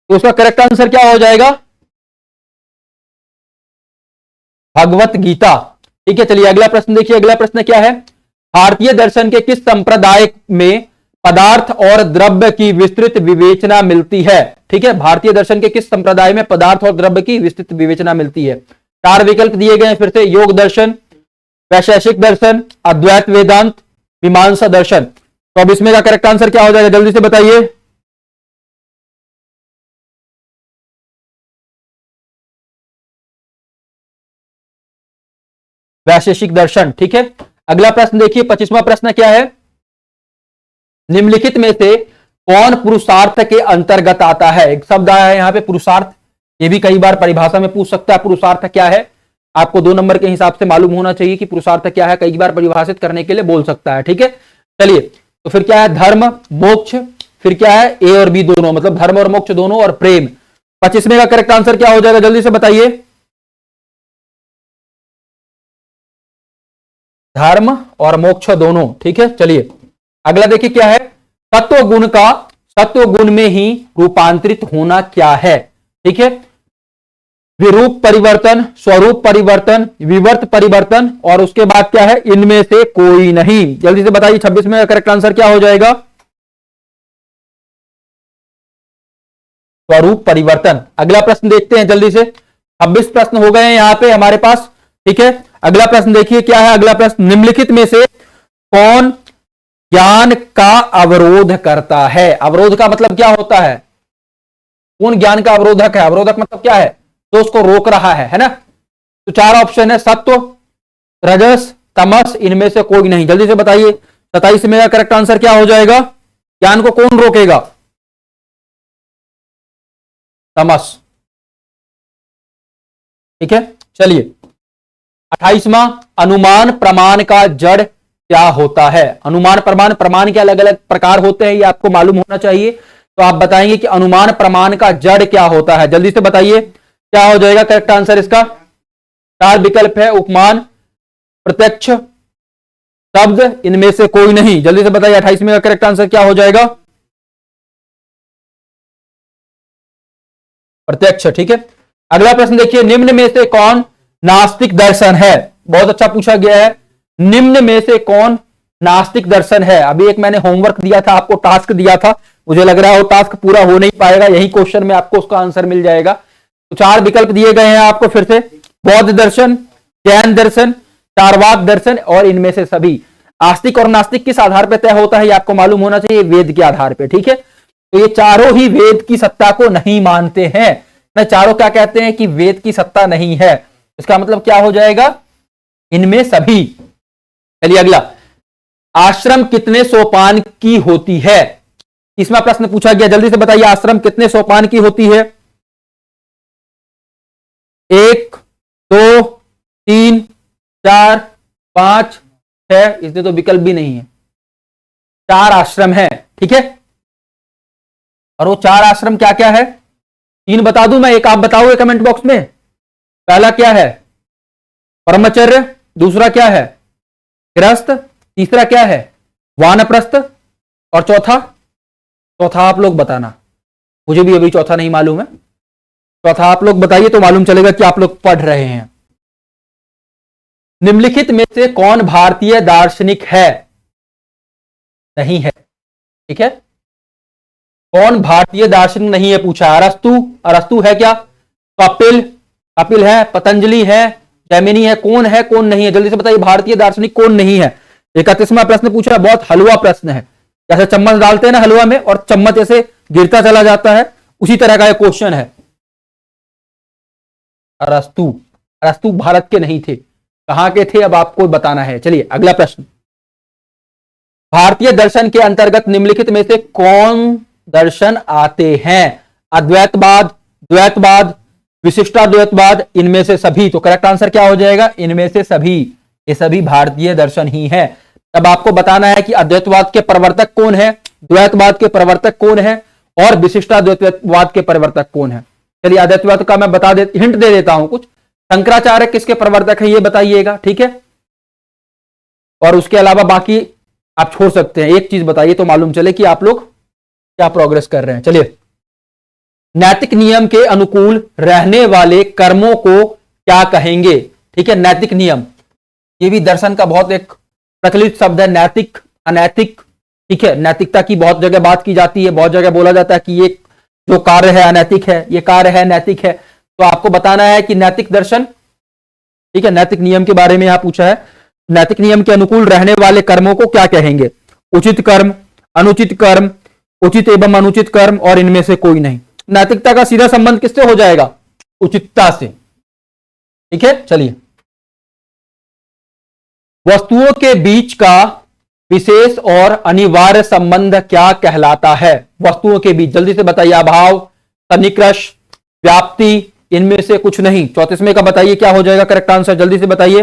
तो उसका करेक्ट आंसर क्या हो जाएगा? भगवत गीता, ठीक है। चलिए अगला प्रश्न देखिए। अगला प्रश्न क्या है? भारतीय दर्शन के किस संप्रदाय में पदार्थ और द्रव्य की विस्तृत विवेचना मिलती है? ठीक है, भारतीय दर्शन के किस संप्रदाय में पदार्थ और द्रव्य की विस्तृत विवेचना मिलती है? चार विकल्प दिए गए हैं फिर से, योग दर्शन, वैशेषिक दर्शन, अद्वैत वेदांत, मीमांसा दर्शन। तो अब इसमें का करेक्ट आंसर क्या हो जाएगा? जल्दी से बताइए। वैशेषिक दर्शन, ठीक है। अगला प्रश्न देखिए, 25वां प्रश्न क्या है? निम्नलिखित में से कौन पुरुषार्थ के अंतर्गत आता है? एक शब्द आया है यहां पे पुरुषार्थ, ये भी कई बार परिभाषा में पूछ सकता है पुरुषार्थ क्या है। आपको 2 नंबर के हिसाब से मालूम होना चाहिए कि पुरुषार्थ क्या है, कई बार परिभाषित करने के लिए बोल सकता है, ठीक है। चलिए, तो फिर क्या है? धर्म, मोक्ष, फिर क्या है? ए और बी दोनों, मतलब धर्म और मोक्ष दोनों, और प्रेम। 25वें का करेक्ट आंसर क्या हो जाएगा? जल्दी से बताइए। धर्म और मोक्ष दोनों, ठीक है। चलिए अगला देखिए क्या है? तत्व गुण का सत्व गुण में ही रूपांतरित होना क्या है? ठीक है, विरूप परिवर्तन, स्वरूप परिवर्तन, विवर्त परिवर्तन, और उसके बाद क्या है? इनमें से कोई नहीं। जल्दी से बताइए 26 में करेक्ट आंसर क्या हो जाएगा? स्वरूप परिवर्तन। अगला प्रश्न देखते हैं जल्दी से। 26 प्रश्न हो गए हैं यहां पे हमारे पास, ठीक है। अगला प्रश्न देखिए क्या है? अगला प्रश्न, निम्नलिखित में से कौन ज्ञान का अवरोध करता है? अवरोध का मतलब क्या होता है? कौन ज्ञान का अवरोधक है? अवरोधक मतलब क्या है? जो उसको रोक रहा है ना। तो 4 ऑप्शन है, सत्व, रजस, तमस, इनमें से कोई नहीं। जल्दी से बताइए 27 में करेक्ट आंसर क्या हो जाएगा? ज्ञान को कौन रोकेगा? तमस, ठीक है। चलिए 28वां, अनुमान प्रमाण का जड़ क्या होता है? अनुमान प्रमाण, प्रमाण के अलग अलग प्रकार होते हैं, ये आपको मालूम होना चाहिए। तो आप बताएंगे कि अनुमान प्रमाण का जड़ क्या होता है, जल्दी से बताइए क्या हो जाएगा करेक्ट आंसर इसका? 4 विकल्प है, उपमान, प्रत्यक्ष, शब्द, इनमें से कोई नहीं। जल्दी से बताइए 28 में का करेक्ट आंसर क्या हो जाएगा? प्रत्यक्ष। ठीक है, अगला प्रश्न देखिए, निम्न में से कौन नास्तिक दर्शन है? बहुत अच्छा पूछा गया है, निम्न में से कौन नास्तिक दर्शन है? अभी एक मैंने होमवर्क दिया था आपको, टास्क दिया था, मुझे लग रहा है वो टास्क पूरा हो नहीं पाएगा, यही क्वेश्चन में आपको उसका आंसर मिल जाएगा। तो 4 विकल्प दिए गए हैं आपको फिर से, बौद्ध दर्शन, जैन दर्शन, चारवाक दर्शन और इनमें से सभी। आस्तिक और नास्तिक किस आधार पर तय होता है ये आपको मालूम होना चाहिए, वेद के आधार पर। ठीक है, तो ये चारों ही वेद की सत्ता को नहीं मानते हैं, ना चारों क्या कहते हैं कि वेद की सत्ता नहीं है। इसका मतलब क्या हो जाएगा? इनमें सभी। चलिए अगला, आश्रम कितने सोपान की होती है? इसमें प्रश्न पूछा गया, जल्दी से बताइए आश्रम कितने सोपान की होती है? 1, 2, 3, 4, 5, 6, इसमें तो विकल्प भी नहीं है, 4 आश्रम है। ठीक है, और वो 4 आश्रम क्या क्या है? 3 बता दूं मैं, एक आप बताओगे कमेंट बॉक्स में। पहला क्या है? ब्रह्मचर्य। दूसरा क्या है? गृहस्थ। तीसरा क्या है? वानप्रस्थ। और चौथा आप लोग बताना, मुझे भी अभी चौथा नहीं मालूम है। चौथा आप लोग बताइए तो मालूम चलेगा कि आप लोग पढ़ रहे हैं। निम्नलिखित में से कौन भारतीय दार्शनिक है? नहीं है। ठीक है, कौन भारतीय दार्शनिक नहीं है पूछा। अरस्तु है क्या? कपिल है, पतंजलि है, जैमिनी है, कौन है कौन नहीं है? जल्दी से बताइए भारतीय दार्शनिक कौन नहीं है। 31वां प्रश्न पूछा, बहुत हलवा प्रश्न है, जैसे चम्मच डालते हैं ना हलवा में और चम्मच ऐसे गिरता चला जाता है, उसी तरह का एक क्वेश्चन है। अरस्तु भारत के नहीं थे, कहां के थे अब आपको बताना है। चलिए अगला प्रश्न, भारतीय दर्शन के अंतर्गत निम्नलिखित में से कौन दर्शन आते हैं? अद्वैतवाद, द्वैतवाद, विशिष्टाद्वैतवाद, इनमें से सभी। तो करेक्ट आंसर क्या हो जाएगा? इनमें से सभी। ये सभी भारतीय दर्शन ही हैं। तब आपको बताना है कि अद्वैतवाद के प्रवर्तक कौन है, द्वैतवाद के प्रवर्तक कौन है और विशिष्टाद्वैतवाद के प्रवर्तक कौन है। चलिए अद्वैतवाद का मैं हिंट दे देता हूं कुछ। शंकराचार्य किसके प्रवर्तक है ये बताइएगा। ठीक है, और उसके अलावा बाकी आप छोड़ सकते हैं, एक चीज बताइए तो मालूम चले कि आप लोग क्या प्रोग्रेस कर रहे हैं। चलिए, नैतिक नियम के अनुकूल रहने वाले कर्मों को क्या कहेंगे? ठीक है, नैतिक नियम, ये भी दर्शन का बहुत एक प्रचलित शब्द है, नैतिक, अनैतिक। ठीक है, नैतिकता की बहुत जगह बात की जाती है, बहुत जगह बोला जाता है कि ये जो कार्य है अनैतिक है, ये कार्य है नैतिक है। तो आपको बताना है कि नैतिक दर्शन, ठीक है, नैतिक नियम के बारे में यहां पूछा है, नैतिक नियम के अनुकूल रहने वाले कर्मों को क्या कहेंगे? उचित कर्म, अनुचित कर्म, उचित एवं अनुचित कर्म और इनमें से कोई नहीं। नैतिकता का सीधा संबंध किससे हो जाएगा? उचितता से। ठीक है, चलिए, वस्तुओं के बीच का विशेष और अनिवार्य संबंध क्या कहलाता है? वस्तुओं के बीच, जल्दी से बताइए। अभाव, सन्निकृष्ट, व्याप्ति, इनमें से कुछ नहीं। 34वें का बताइए क्या हो जाएगा करेक्ट आंसर, जल्दी से बताइए।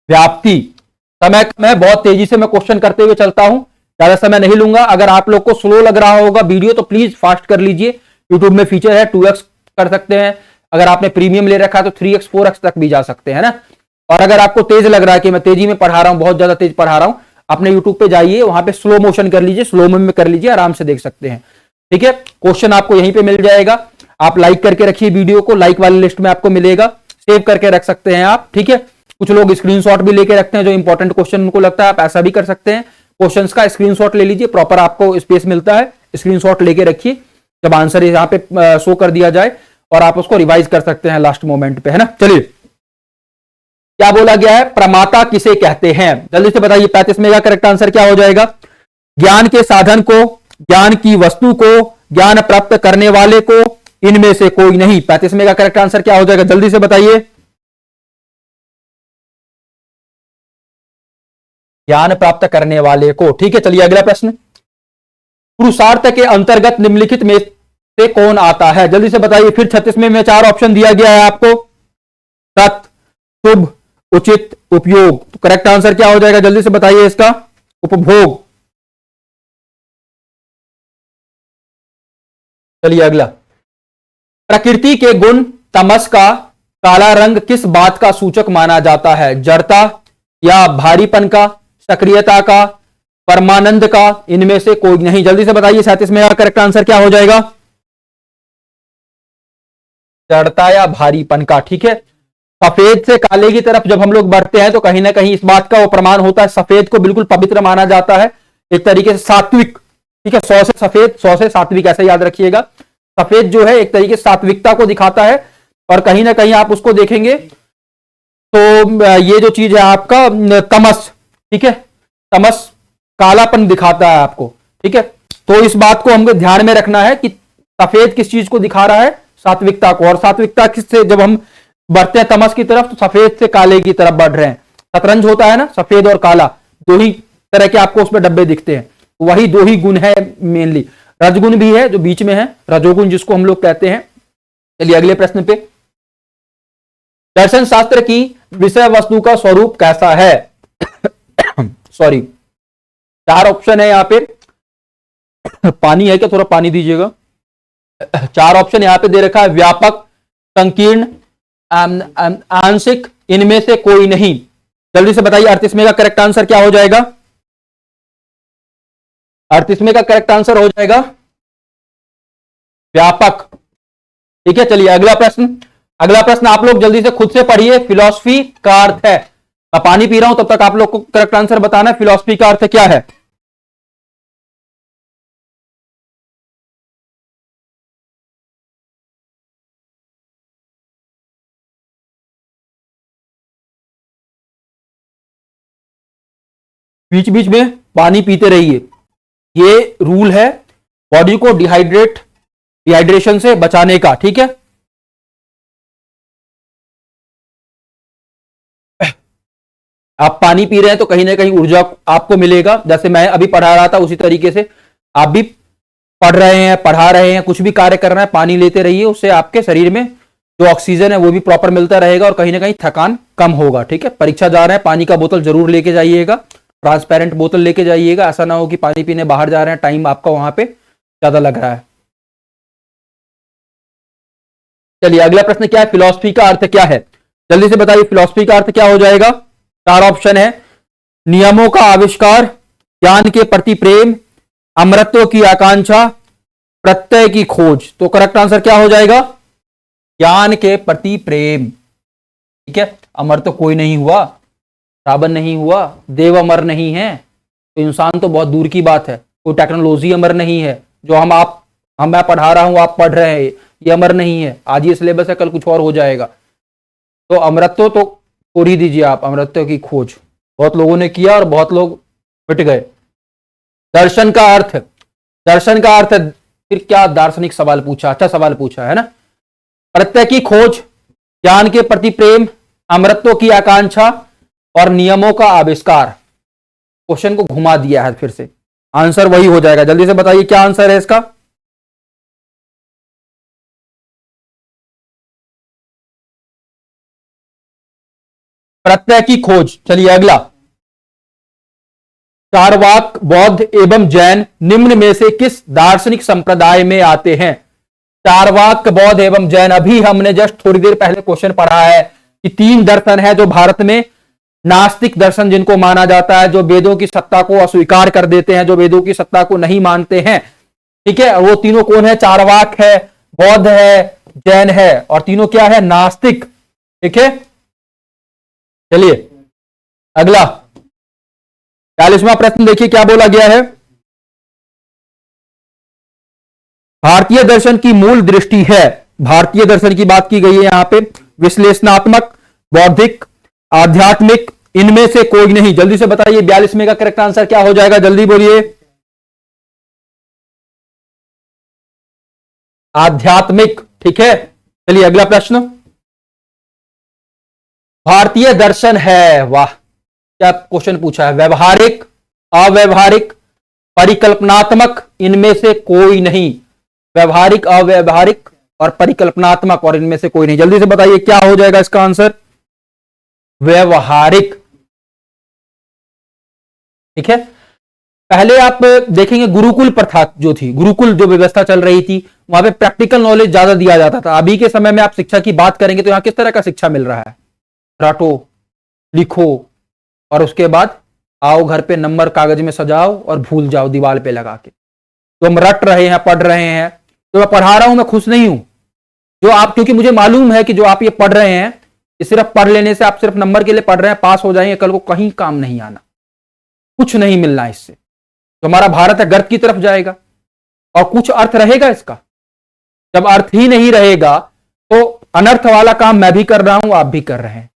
व्याप्ति। समय कम है, बहुत तेजी से मैं क्वेश्चन करते हुए चलता हूं, ज्यादा समय नहीं लूंगा। अगर आप लोग को स्लो लग रहा होगा वीडियो तो प्लीज फास्ट कर लीजिए। यूट्यूब में फीचर है 2x कर सकते हैं, अगर आपने प्रीमियम ले रखा है तो 3x 4x तक भी जा सकते हैं ना। और अगर आपको तेज लग रहा है कि मैं तेजी में पढ़ा रहा हूं, बहुत ज्यादा तेज पढ़ा रहा हूं, अपने यूट्यूब पे जाइए, वहां पे स्लो मोशन कर लीजिए, स्लो में कर लीजिए, आराम से देख सकते हैं। ठीक है, क्वेश्चन आपको यहीं पे मिल जाएगा। आप लाइक करके रखिए वीडियो को, लाइक वाली लिस्ट में आपको मिलेगा, सेव करके रख सकते हैं आप। ठीक है, कुछ लोग स्क्रीनशॉट भी लेके रखते हैं, जो इंपॉर्टेंट क्वेश्चन उनको लगता है, आप ऐसा भी कर सकते हैं। क्वेश्चंस का स्क्रीनशॉट ले लीजिए, प्रॉपर आपको स्पेस मिलता है, स्क्रीनशॉट लेके रखिए, जब आंसर यहाँ पे शो कर दिया जाए और आप उसको रिवाइज कर सकते हैं लास्ट मोमेंट पे, है ना। चलिए, क्या बोला गया है? प्रमाता किसे कहते हैं? जल्दी से बताइए। 35वें का करेक्ट आंसर क्या हो जाएगा? ज्ञान के साधन को, ज्ञान की वस्तु को, ज्ञान प्राप्त करने वाले को, इनमें से कोई नहीं। 35वें का करेक्ट आंसर क्या हो जाएगा? जल्दी से बताइए। ज्ञान प्राप्त करने वाले को। ठीक है, चलिए अगला प्रश्न, पुरुषार्थ के अंतर्गत निम्नलिखित में से कौन आता है? जल्दी से बताइए। फिर 36वें में 4 ऑप्शन दिया गया है आपको। सत, शुभ, उचित, उपयोग। तो करेक्ट आंसर क्या हो जाएगा, जल्दी से बताइए इसका। उपभोग। चलिए अगला, प्रकृति के गुण तमस का काला रंग किस बात का सूचक माना जाता है? जड़ता या भारीपन का, सक्रियता का, परमानंद का, इनमें से कोई नहीं। जल्दी से बताइए 37 में करेक्ट आंसर क्या हो जाएगा? जड़ता या भारीपन का। ठीक है, सफेद से काले की तरफ जब हम लोग बढ़ते हैं तो कहीं ना कहीं इस बात का वो प्रमाण होता है, सफेद को बिल्कुल पवित्र माना जाता है, एक तरीके से सात्विक। ठीक है, 100 से सफेद 100 से सात्विक, ऐसे याद रखिएगा। सफेद जो है एक तरीके से सात्विकता को दिखाता है, और कहीं ना कहीं आप उसको देखेंगे तो ये जो चीज है आपका तमस, ठीक है, तमस कालापन दिखाता है आपको। ठीक है, तो इस बात को हमको ध्यान में रखना है कि सफेद किस चीज को दिखा रहा है, सात्विकता को। और सात्विकता किससे जब हम बढ़ते हैं तमस की तरफ, तो सफेद से काले की तरफ बढ़ रहे हैं। शतरंज होता है ना, सफेद और काला, दो ही तरह के आपको उसमें डब्बे दिखते हैं, वही दो ही गुण है मेनली। रजगुण भी है जो बीच में है, रजोगुण जिसको हम लोग कहते हैं। चलिए अगले प्रश्न पे, दर्शन शास्त्र की विषय वस्तु का स्वरूप कैसा है? सॉरी, 4 ऑप्शन है यहां पे। पानी है क्या, थोड़ा पानी दीजिएगा। 4 ऑप्शन यहां पे दे रखा है, व्यापक, संकीर्ण, आंशिक, इनमें से कोई नहीं। जल्दी से बताइए 38वें का करेक्ट आंसर क्या हो जाएगा? 38वें का करेक्ट आंसर हो जाएगा व्यापक। ठीक है, चलिए अगला प्रश्न। अगला प्रश्न आप लोग जल्दी से खुद से पढ़िए, फिलॉसफी का अर्थ है। मैं पानी पी रहा हूं तब तक आप लोग को करेक्ट आंसर बताना है, फिलॉसफी का अर्थ क्या है। बीच बीच में पानी पीते रहिए, ये रूल है बॉडी को डिहाइड्रेशन से बचाने का। ठीक है, आप पानी पी रहे हैं तो कहीं ना कहीं ऊर्जा आपको मिलेगा। जैसे मैं अभी पढ़ा रहा था उसी तरीके से आप भी पढ़ रहे हैं, पढ़ा रहे हैं, कुछ भी कार्य कर रहे हैं, पानी लेते रहिए, उससे आपके शरीर में जो ऑक्सीजन है वो भी प्रॉपर मिलता रहेगा और कहीं ना कहीं थकान कम होगा। ठीक है, परीक्षा जा रहे हैं, पानी का बोतल जरूर लेके जाइएगा, ट्रांसपेरेंट बोतल लेके जाइएगा, ऐसा ना हो कि पानी पीने बाहर जा रहे हैं, टाइम आपका वहां पे ज्यादा लग रहा है। चलिए अगला प्रश्न क्या है, फिलॉसफी का अर्थ क्या है? जल्दी से बताइए फिलॉसफी का अर्थ क्या हो जाएगा। 4 ऑप्शन है, नियमों का आविष्कार, ज्ञान के प्रति प्रेम, अमरत्व की आकांक्षा, प्रत्यय की खोज। तो करेक्ट आंसर क्या हो जाएगा? ज्ञान के प्रति प्रेम। ठीक है, अमर तो कोई नहीं हुआ, रावण नहीं हुआ, देव अमर नहीं है, तो इंसान तो बहुत दूर की बात है। कोई टेक्नोलॉजी अमर नहीं है, जो मैं पढ़ा रहा हूं, आप पढ़ रहे हैं, ये अमर नहीं है। आज ये सिलेबस है, कल कुछ और हो जाएगा। तो अमरत्व तो छोड़ ही दीजिए आप, अमरत्व की खोज बहुत लोगों ने किया और बहुत लोग मिट गए। दर्शन का अर्थ, फिर क्या दार्शनिक सवाल पूछा, अच्छा सवाल पूछा है ना। प्रत्यय की खोज, ज्ञान के प्रति प्रेम, अमरत्व की आकांक्षा और नियमों का आविष्कार। क्वेश्चन को घुमा दिया है फिर से, आंसर वही हो जाएगा। जल्दी से बताइए क्या आंसर है इसका। प्रत्यय की खोज। चलिए अगला, चारवाक, बौद्ध एवं जैन निम्न में से किस दार्शनिक संप्रदाय में आते हैं? चारवाक, बौद्ध एवं जैन, अभी हमने जस्ट थोड़ी देर पहले क्वेश्चन पढ़ा है कि 3 दर्शन है जो भारत में नास्तिक दर्शन जिनको माना जाता है, जो वेदों की सत्ता को अस्वीकार कर देते हैं, जो वेदों की सत्ता को नहीं मानते हैं। ठीक है, वो तीनों कौन है? चारवाक है, बौद्ध है, जैन है, और तीनों क्या है? नास्तिक। ठीक है, चलिए अगला 40वां प्रश्न देखिए क्या बोला गया है। भारतीय दर्शन की मूल दृष्टि है, भारतीय दर्शन की बात की गई है यहां पे, विश्लेषणात्मक, बौद्धिक, आध्यात्मिक, इनमें से कोई नहीं। जल्दी से बताइए 42वें का करेक्ट आंसर क्या हो जाएगा, जल्दी बोलिए। आध्यात्मिक। ठीक है, चलिए अगला प्रश्न, भारतीय दर्शन है, वाह क्या क्वेश्चन पूछा है, व्यवहारिक, अव्यवहारिक, परिकल्पनात्मक, इनमें से कोई नहीं। व्यवहारिक, अव्यवहारिक और परिकल्पनात्मक, और इनमें से कोई नहीं। जल्दी से बताइए क्या हो जाएगा इसका आंसर। व्यवहारिक। ठीक है, पहले आप देखेंगे गुरुकुल प्रथा जो थी, गुरुकुल जो व्यवस्था चल रही थी, वहां पे प्रैक्टिकल नॉलेज ज्यादा दिया जाता था। अभी के समय में आप शिक्षा की बात करेंगे तो यहां किस तरह का शिक्षा मिल रहा है? रटो, लिखो और उसके बाद आओ घर पे नंबर कागज में सजाओ और भूल जाओ दीवार पे लगा के। तो हम रट रहे हैं, पढ़ रहे हैं, तो मैं पढ़ा रहा हूं, मैं खुश नहीं हूं। जो आप, क्योंकि मुझे मालूम है कि जो आप ये पढ़ रहे हैं, सिर्फ पढ़ लेने से, आप सिर्फ नंबर के लिए पढ़ रहे हैं, पास हो जाएंगे, कल को कहीं काम नहीं आना, कुछ नहीं मिलना इससे। तो हमारा भारत है गर्त की तरफ जाएगा और कुछ अर्थ रहेगा इसका? जब अर्थ ही नहीं रहेगा तो अनर्थ वाला काम मैं भी कर रहा हूं, आप भी कर रहे हैं।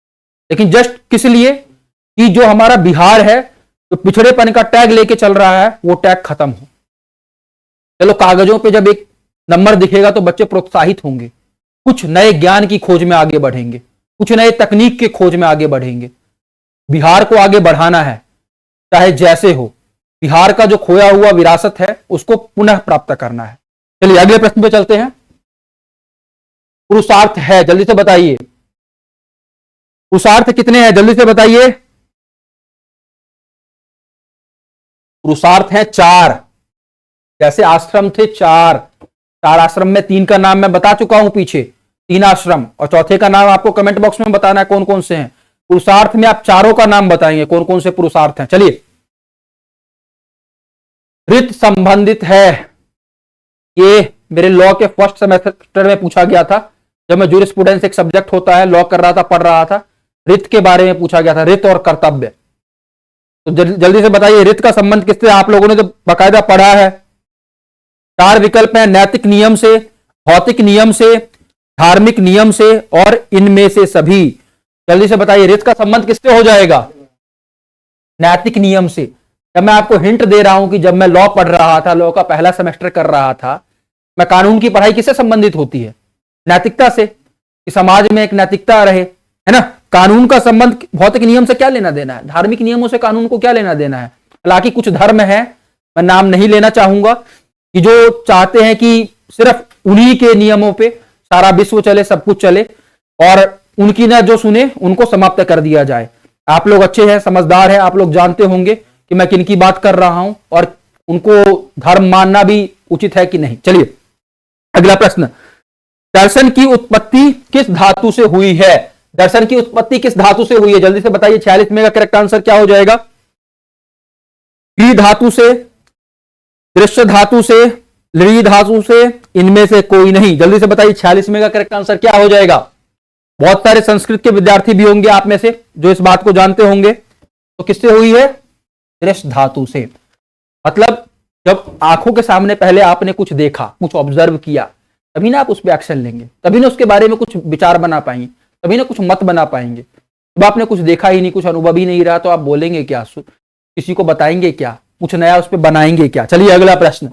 लेकिन जस्ट किस लिए? कि जो हमारा बिहार है, जो पिछड़ेपन का टैग लेके चल रहा है, वो टैग खत्म हो। चलो कागजों पे जब एक नंबर दिखेगा तो बच्चे प्रोत्साहित होंगे, कुछ नए ज्ञान की खोज में आगे बढ़ेंगे, कुछ नए तकनीक के खोज में आगे बढ़ेंगे। बिहार को आगे बढ़ाना है, चाहे जैसे हो। बिहार का जो खोया हुआ विरासत है उसको पुनः प्राप्त करना है। चलिए अगले प्रश्न पे चलते हैं। पुरुषार्थ है, जल्दी से बताइए, पुरुषार्थ कितने हैं? जल्दी से बताइए। पुरुषार्थ हैं 4। जैसे आश्रम थे 4, 4 आश्रम में 3 का नाम मैं बता चुका हूं पीछे, 3 आश्रम, और चौथे का नाम आपको कमेंट बॉक्स में बताना है कौन कौन से हैं। पुरुषार्थ में आप चारों का नाम बताएंगे कौन कौन से पुरुषार्थ हैं। चलिए, रित संबंधित है, ये मेरे लॉ के फर्स्ट सेमेस्टर में पूछा गया था, जब मैं ज्यूरिस्प्रूडेंस एक सब्जेक्ट होता है, लॉ कर रहा था, पढ़ रहा था, रित के बारे में पूछा गया था, रित और कर्तव्य। तो जल्दी से बताइए, रित का संबंध किससे? आप लोगों ने तो बाकायदा पढ़ा है। 4 विकल्प हैं, नैतिक नियम से, भौतिक नियम से, धार्मिक नियम से और इनमें से सभी। जल्दी से बताइए, रित का संबंध किससे हो जाएगा? नैतिक नियम से। जब मैं आपको हिंट दे रहा हूं कि जब मैं लॉ पढ़ रहा था, लॉ का पहला सेमेस्टर कर रहा था, मैं कानून की पढ़ाई किससे संबंधित होती है? नैतिकता से, कि समाज में एक नैतिकता रहे, है ना। कानून का संबंध भौतिक नियम से क्या लेना देना है? धार्मिक नियमों से कानून को क्या लेना देना है? हालांकि कुछ धर्म है, मैं नाम नहीं लेना चाहूंगा, कि जो चाहते हैं कि सिर्फ उन्हीं के नियमों पे सारा विश्व चले, सब कुछ चले, और उनकी ना जो सुने उनको समाप्त कर दिया जाए। आप लोग अच्छे हैं, समझदार हैं, आप लोग जानते होंगे कि मैं किन की बात कर रहा हूं और उनको धर्म मानना भी उचित है कि नहीं। चलिए अगला प्रश्न, दर्शन की उत्पत्ति किस धातु से हुई है? दर्शन की उत्पत्ति किस धातु से हुई है? जल्दी से बताइए। 46 में का करेक्ट आंसर क्या हो जाएगा? धातु से, दृश्य धातु से, लृ धातु से, इनमें से कोई नहीं। जल्दी से बताइए 46 में का करेक्ट आंसर क्या हो जाएगा? बहुत सारे संस्कृत के विद्यार्थी भी होंगे आप में से जो इस बात को जानते होंगे। तो किससे हुई है? दृश्य धातु से। मतलब जब आंखों के सामने पहले आपने कुछ देखा, कुछ ऑब्जर्व किया, तभी ना आप उस पर एक्शन लेंगे, तभी ना उसके बारे में कुछ विचार बना पाएंगे, तभी ना कुछ मत बना पाएंगे। जब आपने कुछ देखा ही नहीं, कुछ अनुभव ही नहीं रहा, तो आप बोलेंगे क्या, किसी को बताएंगे क्या, कुछ नया उस पर बनाएंगे क्या? चलिए अगला प्रश्न,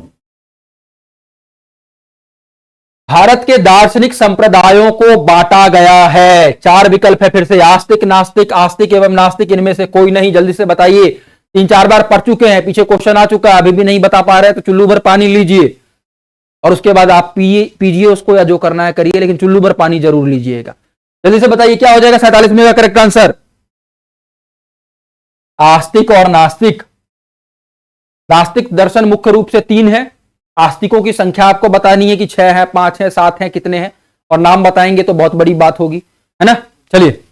भारत के दार्शनिक संप्रदायों को बांटा गया है। 4 विकल्प है, फिर से, आस्तिक, नास्तिक, आस्तिक एवं नास्तिक, इनमें से कोई नहीं। जल्दी से बताइए। 3-4 बार पढ़ चुके हैं, पीछे क्वेश्चन आ चुका है, अभी भी नहीं बता पा रहे तो चुल्लू भर पानी लीजिए और उसके बाद आप पीजिए उसको, या जो करना है करिए, लेकिन चुल्लू भर पानी जरूर लीजिएगा। जल्दी से बताइए क्या हो जाएगा 47 में का करेक्ट आंसर? आस्तिक और नास्तिक। नास्तिक दर्शन मुख्य रूप से 3 है, आस्तिकों की संख्या आपको बतानी है कि 6 है, 5 है, 7 है, कितने हैं, और नाम बताएंगे तो बहुत बड़ी बात होगी, है ना। चलिए,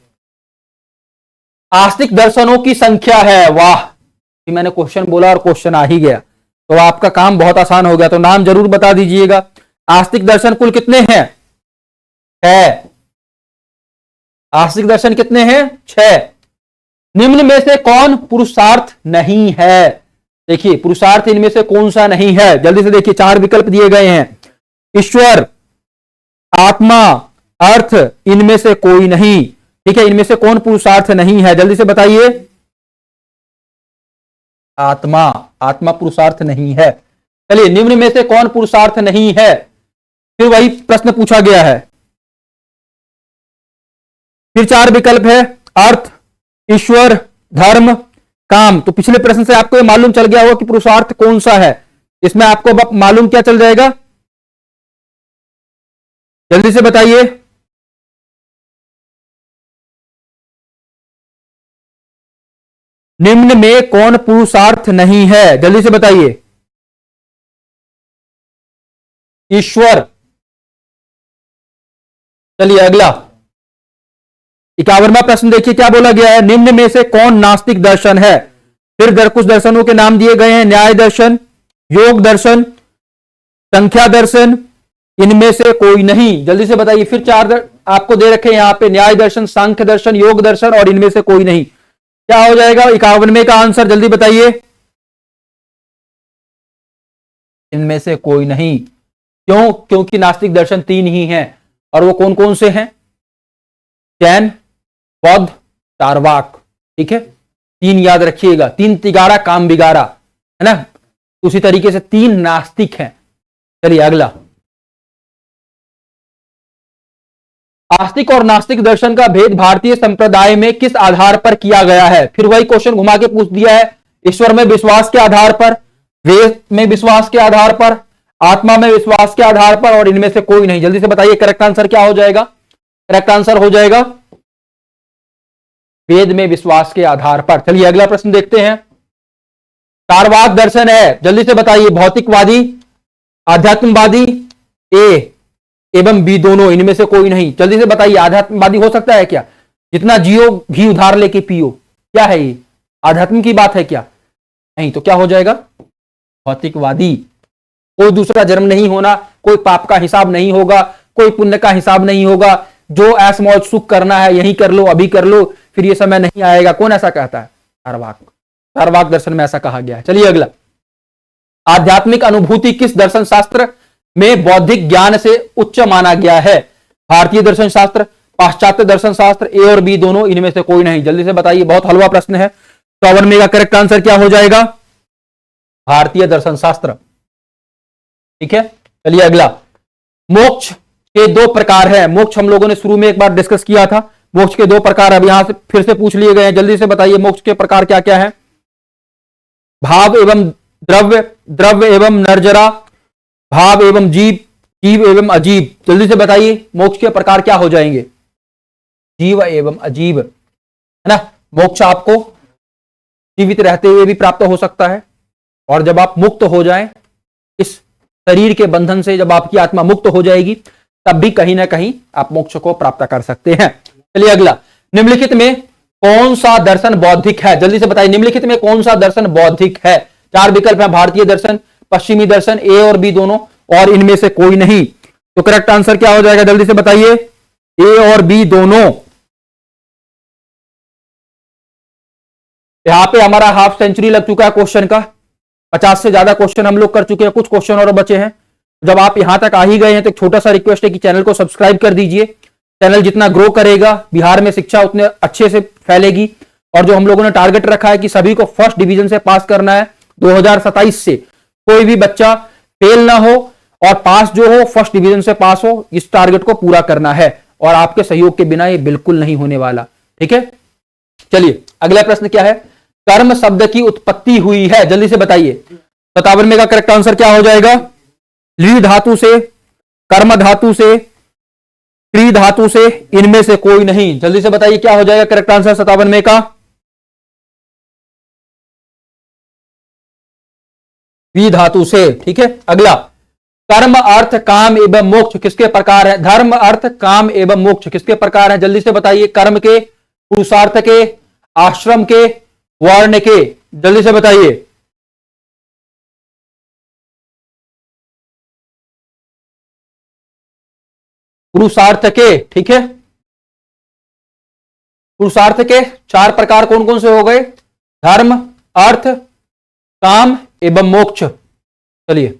आस्तिक दर्शनों की संख्या है, वाह, कि मैंने क्वेश्चन बोला और क्वेश्चन आ ही गया, तो आपका काम बहुत आसान हो गया। तो नाम जरूर बता दीजिएगा। आस्तिक दर्शन कुल कितने हैं? 6। आस्तिक दर्शन कितने हैं? 6। निम्न में से कौन पुरुषार्थ नहीं है? देखिए, पुरुषार्थ इनमें से कौन सा नहीं है? जल्दी से देखिए, 4 विकल्प दिए गए हैं, ईश्वर, आत्मा, अर्थ, इनमें से कोई नहीं। ठीक है, इनमें से कौन पुरुषार्थ नहीं है? जल्दी से बताइए। आत्मा, आत्मा पुरुषार्थ नहीं है। चलिए, निम्न में से कौन पुरुषार्थ नहीं है? फिर वही प्रश्न पूछा गया है, फिर 4 विकल्प है, अर्थ, ईश्वर, धर्म, काम। तो पिछले प्रश्न से आपको ये मालूम चल गया होगा कि पुरुषार्थ कौन सा है। इसमें आपको मालूम क्या चल जाएगा? जल्दी से बताइए। निम्न में कौन पुरुषार्थ नहीं है, जल्दी से बताइए। ईश्वर। चलिए अगला 51वां प्रश्न देखिए क्या बोला गया है। निम्न में से कौन नास्तिक दर्शन है। फिर कुछ दर्शनों के नाम दिए गए हैं, न्याय दर्शन, योग दर्शन, संख्या दर्शन, इनमें से कोई नहीं। जल्दी से बताइए। फिर चार आपको दे रखे यहां पे, न्याय दर्शन, सांख्य दर्शन, योग दर्शन और इनमें से कोई नहीं। क्या हो जाएगा 51वें का आंसर, जल्दी बताइए। इनमें से कोई नहीं। क्यों? क्योंकि नास्तिक दर्शन 3 ही हैं, और वो कौन कौन से हैं? जैन, बौद्ध, चारवाक। ठीक है, 3 याद रखिएगा। 3 तिगारा काम बिगाड़ा, है ना। उसी तरीके से 3 नास्तिक हैं। चलिए अगला, आस्तिक और नास्तिक दर्शन का भेद भारतीय संप्रदाय में किस आधार पर किया गया है। फिर वही क्वेश्चन घुमा के पूछ दिया है। ईश्वर में विश्वास के आधार पर, वेद में विश्वास के आधार पर, आत्मा में विश्वास के आधार पर, और इनमें से कोई नहीं। जल्दी से बताइए करेक्ट आंसर क्या हो जाएगा। करेक्ट आंसर हो जाएगा वेद में विश्वास के आधार पर। चलिए अगला प्रश्न देखते हैं। चारवाक दर्शन है, जल्दी से बताइए। भौतिकवादी, आध्यात्मवादी, ए एवं बी दोनों, इनमें से कोई नहीं। जल्दी से बताइए। आध्यात्मवादी हो सकता है क्या? जितना जियो घी उधार लेके पियो, क्या है ये? आध्यात्म की बात है क्या? नहीं, तो क्या हो जाएगा? भौतिकवादी। कोई दूसरा जन्म नहीं होना, कोई पाप का हिसाब नहीं होगा, कोई पुण्य का हिसाब नहीं होगा, जो ऐश मौज सुख करना है यही कर लो, अभी कर लो, फिर ये समय नहीं आएगा। कौन ऐसा कहता है? चारवाक दर्शन में ऐसा कहा गया है। चलिए अगला, आध्यात्मिक अनुभूति किस दर्शन शास्त्र में बौद्धिक ज्ञान से उच्च माना गया है। भारतीय दर्शन शास्त्र, पाश्चात्य दर्शन शास्त्र, ए और बी दोनों, इनमें से कोई नहीं। जल्दी से बताइए, बहुत हलवा प्रश्न है। 54 का करेक्ट आंसर क्या हो जाएगा? भारतीय दर्शन शास्त्र। ठीक है, चलिए अगला, मोक्ष के 2 प्रकार है। मोक्ष हम लोगों ने शुरू में एक बार डिस्कस किया था। मोक्ष के 2 प्रकार अब यहां से फिर से पूछ लिए गए हैं। जल्दी से बताइए मोक्ष के प्रकार क्या क्या है। भाव एवं द्रव्य, द्रव्य एवं नरजरा, भाव एवं जीव, जीव एवं अजीब। जल्दी से बताइए मोक्ष के प्रकार क्या हो जाएंगे। जीव एवं अजीब, है ना। मोक्ष आपको जीवित रहते हुए भी प्राप्त हो सकता है, और जब आप मुक्त हो जाएं इस शरीर के बंधन से, जब आपकी आत्मा मुक्त हो जाएगी, तब भी कहीं ना कहीं आप मोक्ष को प्राप्त कर सकते हैं। चलिए अगला, निम्नलिखित में कौन सा दर्शन बौद्धिक है। जल्दी से बताइए निम्नलिखित में कौन सा दर्शन बौद्धिक है। 4 विकल्प है, भारतीय दर्शन, पश्चिमी दर्शन, ए और बी दोनों, और इनमें से कोई नहीं। तो करेक्ट आंसर क्या हो जाएगा, जल्दी से बताइए। ए और बी दोनों। यहां पे हमारा हाफ सेंचुरी लग चुका है क्वेश्चन का। 50 से ज्यादा क्वेश्चन हम लोग कर चुके हैं, कुछ क्वेश्चन और बचे हैं। जब आप यहां तक आ ही गए हैं तो एक छोटा सा रिक्वेस्ट है कि चैनल को सब्सक्राइब कर दीजिए। चैनल जितना ग्रो करेगा, बिहार में शिक्षा उतने अच्छे से फैलेगी। और जो हम लोगों ने टारगेट रखा है कि सभी को फर्स्ट डिवीजन से पास करना है 2027 से, कोई भी बच्चा फेल ना हो और पास जो हो फर्स्ट डिवीजन से पास हो, इस टारगेट को पूरा करना है। और आपके सहयोग के बिना ये बिल्कुल नहीं होने वाला। ठीक है, चलिए अगला प्रश्न क्या है। कर्म शब्द की उत्पत्ति हुई है, जल्दी से बताइए। 57 का करेक्ट आंसर क्या हो जाएगा। ली धातु से, कर्म धातु से, क्री धातु से, इनमें से कोई नहीं। जल्दी से बताइए क्या हो जाएगा करेक्ट आंसर 57 का। वी धातु से। ठीक है, अगला, कर्म अर्थ काम एवं मोक्ष किसके प्रकार है। धर्म अर्थ काम एवं मोक्ष किसके प्रकार है, जल्दी से बताइए। कर्म के, पुरुषार्थ के, आश्रम के, वर्ण के। जल्दी से बताइए। पुरुषार्थ के। ठीक है, पुरुषार्थ के 4 प्रकार कौन कौन से हो गए। धर्म, अर्थ, काम एवं मोक्ष। चलिए,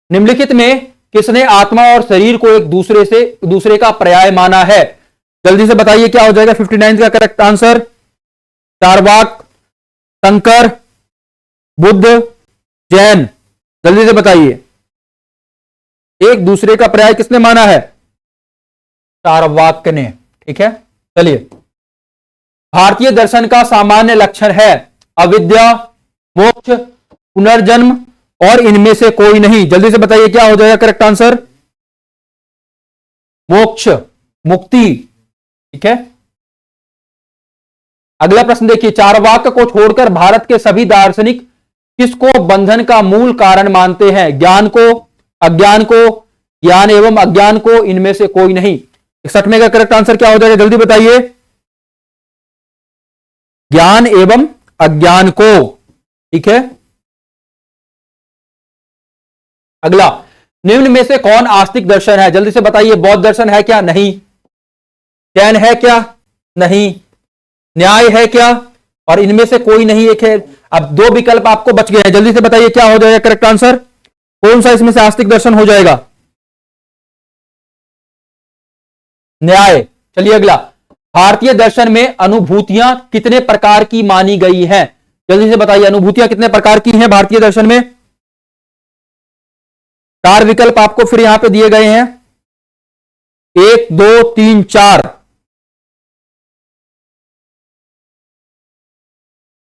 निम्नलिखित में किसने आत्मा और शरीर को एक दूसरे का पर्याय माना है। जल्दी से बताइए क्या हो जाएगा 59 का करेक्ट आंसर। चारवाक, शंकर, बुद्ध, जैन। जल्दी से बताइए एक दूसरे का पर्याय किसने माना है। चारवाक ने। ठीक है, चलिए, भारतीय दर्शन का सामान्य लक्षण है अविद्या, मोक्ष, पुनर्जन्म और इनमें से कोई नहीं। जल्दी से बताइए क्या हो जाएगा करेक्ट आंसर। मोक्ष, मुक्ति। ठीक है, अगला प्रश्न देखिए, चार्वाक को छोड़कर भारत के सभी दार्शनिक किसको बंधन का मूल कारण मानते हैं? ज्ञान को, अज्ञान को, ज्ञान एवं अज्ञान को, इनमें से कोई नहीं। 61 में का करेक्ट आंसर क्या हो जाएगा, जल्दी बताइए। ज्ञान एवं अज्ञान को, ठीक है। अगला, निम्न में से कौन आस्तिक दर्शन है? जल्दी से बताइए। बौद्ध दर्शन है क्या? नहीं। जैन है क्या? नहीं। न्याय है क्या? और इनमें से कोई नहीं, एक है। अब दो विकल्प आपको बच गए हैं, जल्दी से बताइए क्या हो जाएगा करेक्ट आंसर, कौन सा इसमें से आस्तिक दर्शन हो जाएगा? न्याय। चलिए अगला, भारतीय दर्शन में अनुभूतियां कितने प्रकार की मानी गई हैं? जल्दी से बताइए, अनुभूतियां कितने प्रकार की हैं भारतीय दर्शन में? 4 विकल्प आपको फिर यहां पे दिए गए हैं, 1 2 3 4।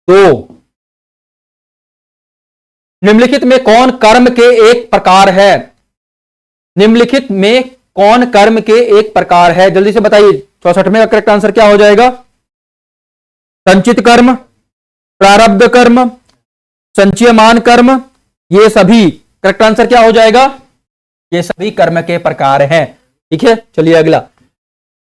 2। निम्नलिखित में कौन कर्म के एक प्रकार है? निम्नलिखित में कौन कर्म के एक प्रकार है? जल्दी से बताइए। 64 में का करेक्ट आंसर क्या हो जाएगा? संचित कर्म, प्रारब्ध कर्म, संचयमान कर्म, ये सभी। करेक्ट आंसर क्या हो जाएगा? ये सभी कर्म के प्रकार हैं, ठीक है। चलिए अगला,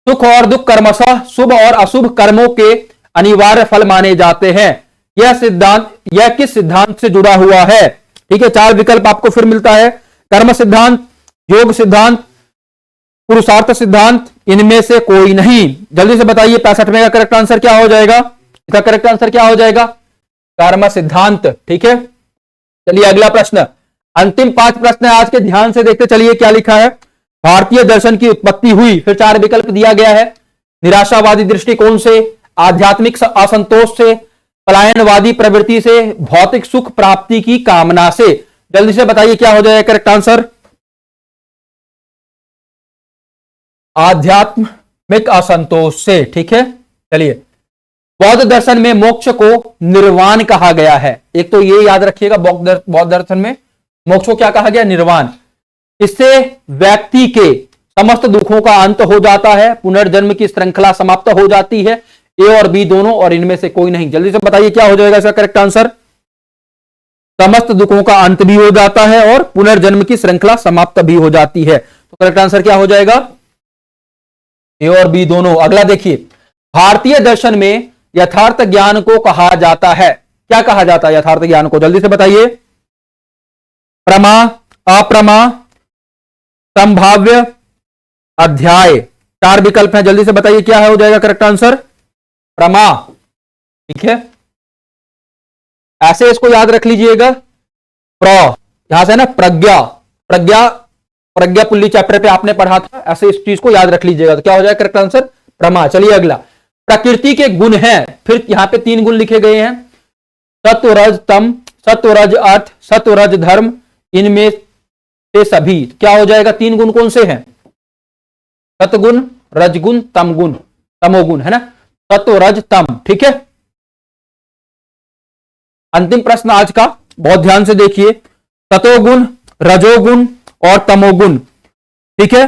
सुख और दुख क्रमशः शुभ और अशुभ कर्मों के अनिवार्य फल माने जाते हैं। यह किस सिद्धांत से जुड़ा हुआ है? ठीक है, 4 विकल्प आपको फिर मिलता है, कर्म सिद्धांत, योग सिद्धांत, पुरुषार्थ सिद्धांत, इनमें से कोई नहीं। जल्दी से बताइए, 65 में का करेक्ट आंसर क्या हो जाएगा? इसका करेक्ट आंसर क्या हो जाएगा? कर्म सिद्धांत, ठीक है। चलिए अगला प्रश्न, अंतिम 5 प्रश्न है आज के, ध्यान से देखते चलिए क्या लिखा है। भारतीय दर्शन की उत्पत्ति हुई, फिर 4 विकल्प दिया गया है, निराशावादी दृष्टिकोण से, आध्यात्मिक असंतोष से, पलायनवादी प्रवृत्ति से, भौतिक सुख प्राप्ति की कामना से। जल्दी से बताइए क्या हो जाएगा करेक्ट आंसर? आध्यात्मिक असंतोष से, ठीक है। चलिए, बौद्ध दर्शन में मोक्ष को निर्वाण कहा गया है। एक तो ये याद रखिएगा, बौद्ध दर्शन में मोक्ष को क्या कहा गया? निर्वाण। इससे व्यक्ति के समस्त दुखों का अंत हो जाता है, पुनर्जन्म की श्रृंखला समाप्त हो जाती है। ए और बी दोनों, और इनमें से कोई नहीं। जल्दी से बताइए क्या हो जाएगा इसका करेक्ट आंसर? समस्त दुखों का अंत भी हो जाता है और पुनर्जन्म की श्रृंखला समाप्त भी हो जाती है। तो करेक्ट आंसर क्या हो जाएगा? ए और बी दोनों। अगला देखिए, भारतीय दर्शन में यथार्थ ज्ञान को कहा जाता है, क्या कहा जाता है यथार्थ ज्ञान को? जल्दी से बताइए। प्रमा, अप्रमा, संभाव्य, अध्याय। 4 विकल्प हैं, जल्दी से बताइए क्या है हो जाएगा करेक्ट आंसर? प्रमा, ठीक है। ऐसे इसको याद रख लीजिएगा, यहां से ना प्रज्ञा, प्रज्ञा पुल्ली चैप्टर पे आपने पढ़ा था, ऐसे इस चीज को याद रख लीजिएगा। तो क्या हो जाएगा करेक्ट आंसर? प्रमा। चलिए अगला, प्रकृति के गुण हैं, फिर यहां पे 3 गुण लिखे गए हैं, सत्व रज तम, सत्व रज अर्थ, सत्व रज धर्म, इनमें से सभी। क्या हो जाएगा? 3 गुण कौन से हैं? सतगुण, रजगुण, तमगुण, तमोगुण, है ना। सत्व रज तम, ठीक है। अंतिम प्रश्न आज का, बहुत ध्यान से देखिए, सतोगुण, रजोगुण और तमोगुण, ठीक है,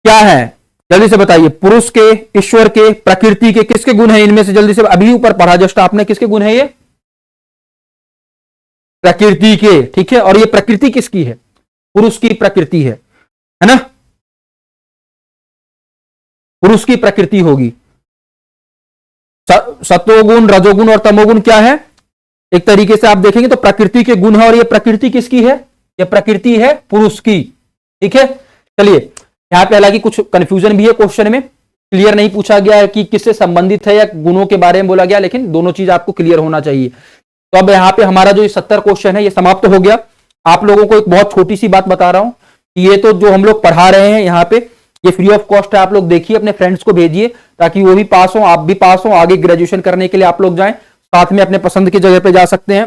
क्या है? जल्दी से बताइए। पुरुष के, ईश्वर के, प्रकृति के, किसके गुण हैं इनमें से? जल्दी से, अभी ऊपर पढ़ा जस्ट आपने, किसके गुण है ये? प्रकृति के, ठीक है। और ये प्रकृति किसकी है? पुरुष की प्रकृति है ना, पुरुष की प्रकृति होगी। सत्वगुण, रजोगुण और तमोगुण क्या है? एक तरीके से आप देखेंगे तो प्रकृति के गुण है, और ये प्रकृति किसकी है? ये प्रकृति है पुरुष की, ठीक है। चलिए, यहां पे हालांकि कुछ कंफ्यूजन भी है, क्वेश्चन में क्लियर नहीं पूछा गया है कि किससे संबंधित है या गुणों के बारे में बोला गया, लेकिन दोनों चीज आपको क्लियर होना चाहिए। तो अब यहाँ पे हमारा जो 70 क्वेश्चन है ये समाप्त हो गया। आप लोगों को एक बहुत छोटी सी बात बता रहा हूं कि ये तो जो हम लोग पढ़ा रहे हैं यहाँ पे, ये फ्री ऑफ कॉस्ट है। आप लोग देखिए, अपने फ्रेंड्स को भेजिए ताकि वो भी पास हो, आप भी पास हो, आगे ग्रेजुएशन करने के लिए आप लोग जाएं, साथ में अपने पसंद की जगह पे जा सकते हैं,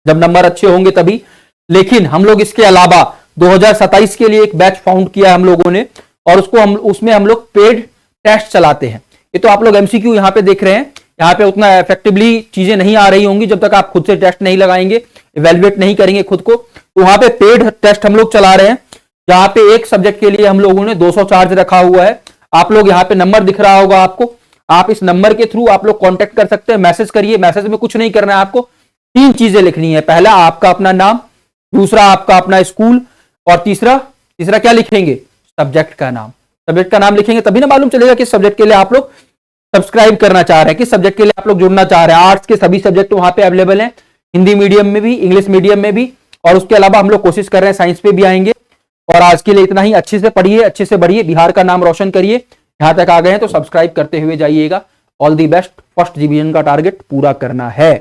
जब नंबर अच्छे होंगे तभी। लेकिन हम लोग इसके अलावा 2027 के लिए एक बैच फाउंड किया हम लोगों ने, और उसमें हम लोग पेड टेस्ट चलाते हैं। ये तो आप लोग एमसीक्यू यहाँ पे देख रहे हैं, यहाँ पे उतना इफेक्टिवली चीजें नहीं आ रही होंगी जब तक आप खुद से टेस्ट नहीं लगाएंगे, इवेल्युएट नहीं करेंगे खुद को। तो वहां पे पेड टेस्ट हम लोग चला रहे हैं, जहां पे एक सब्जेक्ट के लिए हम लोगों ने 200 चार्ज रखा हुआ है। आप लोग यहाँ पे नंबर दिख रहा होगा आपको, आप इस नंबर के थ्रू आप लोग कांटेक्ट कर सकते हैं, मैसेज करिए। मैसेज में कुछ नहीं करना है आपको, 3 चीजें लिखनी है। पहला आपका अपना नाम, दूसरा आपका अपना स्कूल, और तीसरा क्या लिखेंगे? सब्जेक्ट का नाम। सब्जेक्ट का नाम लिखेंगे तभी ना मालूम चलेगा किस सब्जेक्ट के लिए आप लोग सब्सक्राइब करना चाह रहे हैं, किस सब्जेक्ट के लिए आप लोग जुड़ना चाह रहे हैं। आर्ट्स के सभी सब्जेक्ट वहां पे अवेलेबल हैं, हिंदी मीडियम में भी, इंग्लिश मीडियम में भी, और उसके अलावा हम लोग कोशिश कर रहे हैं साइंस पे भी आएंगे। और आज के लिए इतना ही। अच्छे से पढ़िए, अच्छे से बढ़िए, बिहार का नाम रोशन करिए। यहां तक आ गए हैं तो सब्सक्राइब करते हुए जाइएगा। All the best. First division का टारगेट पूरा करना है।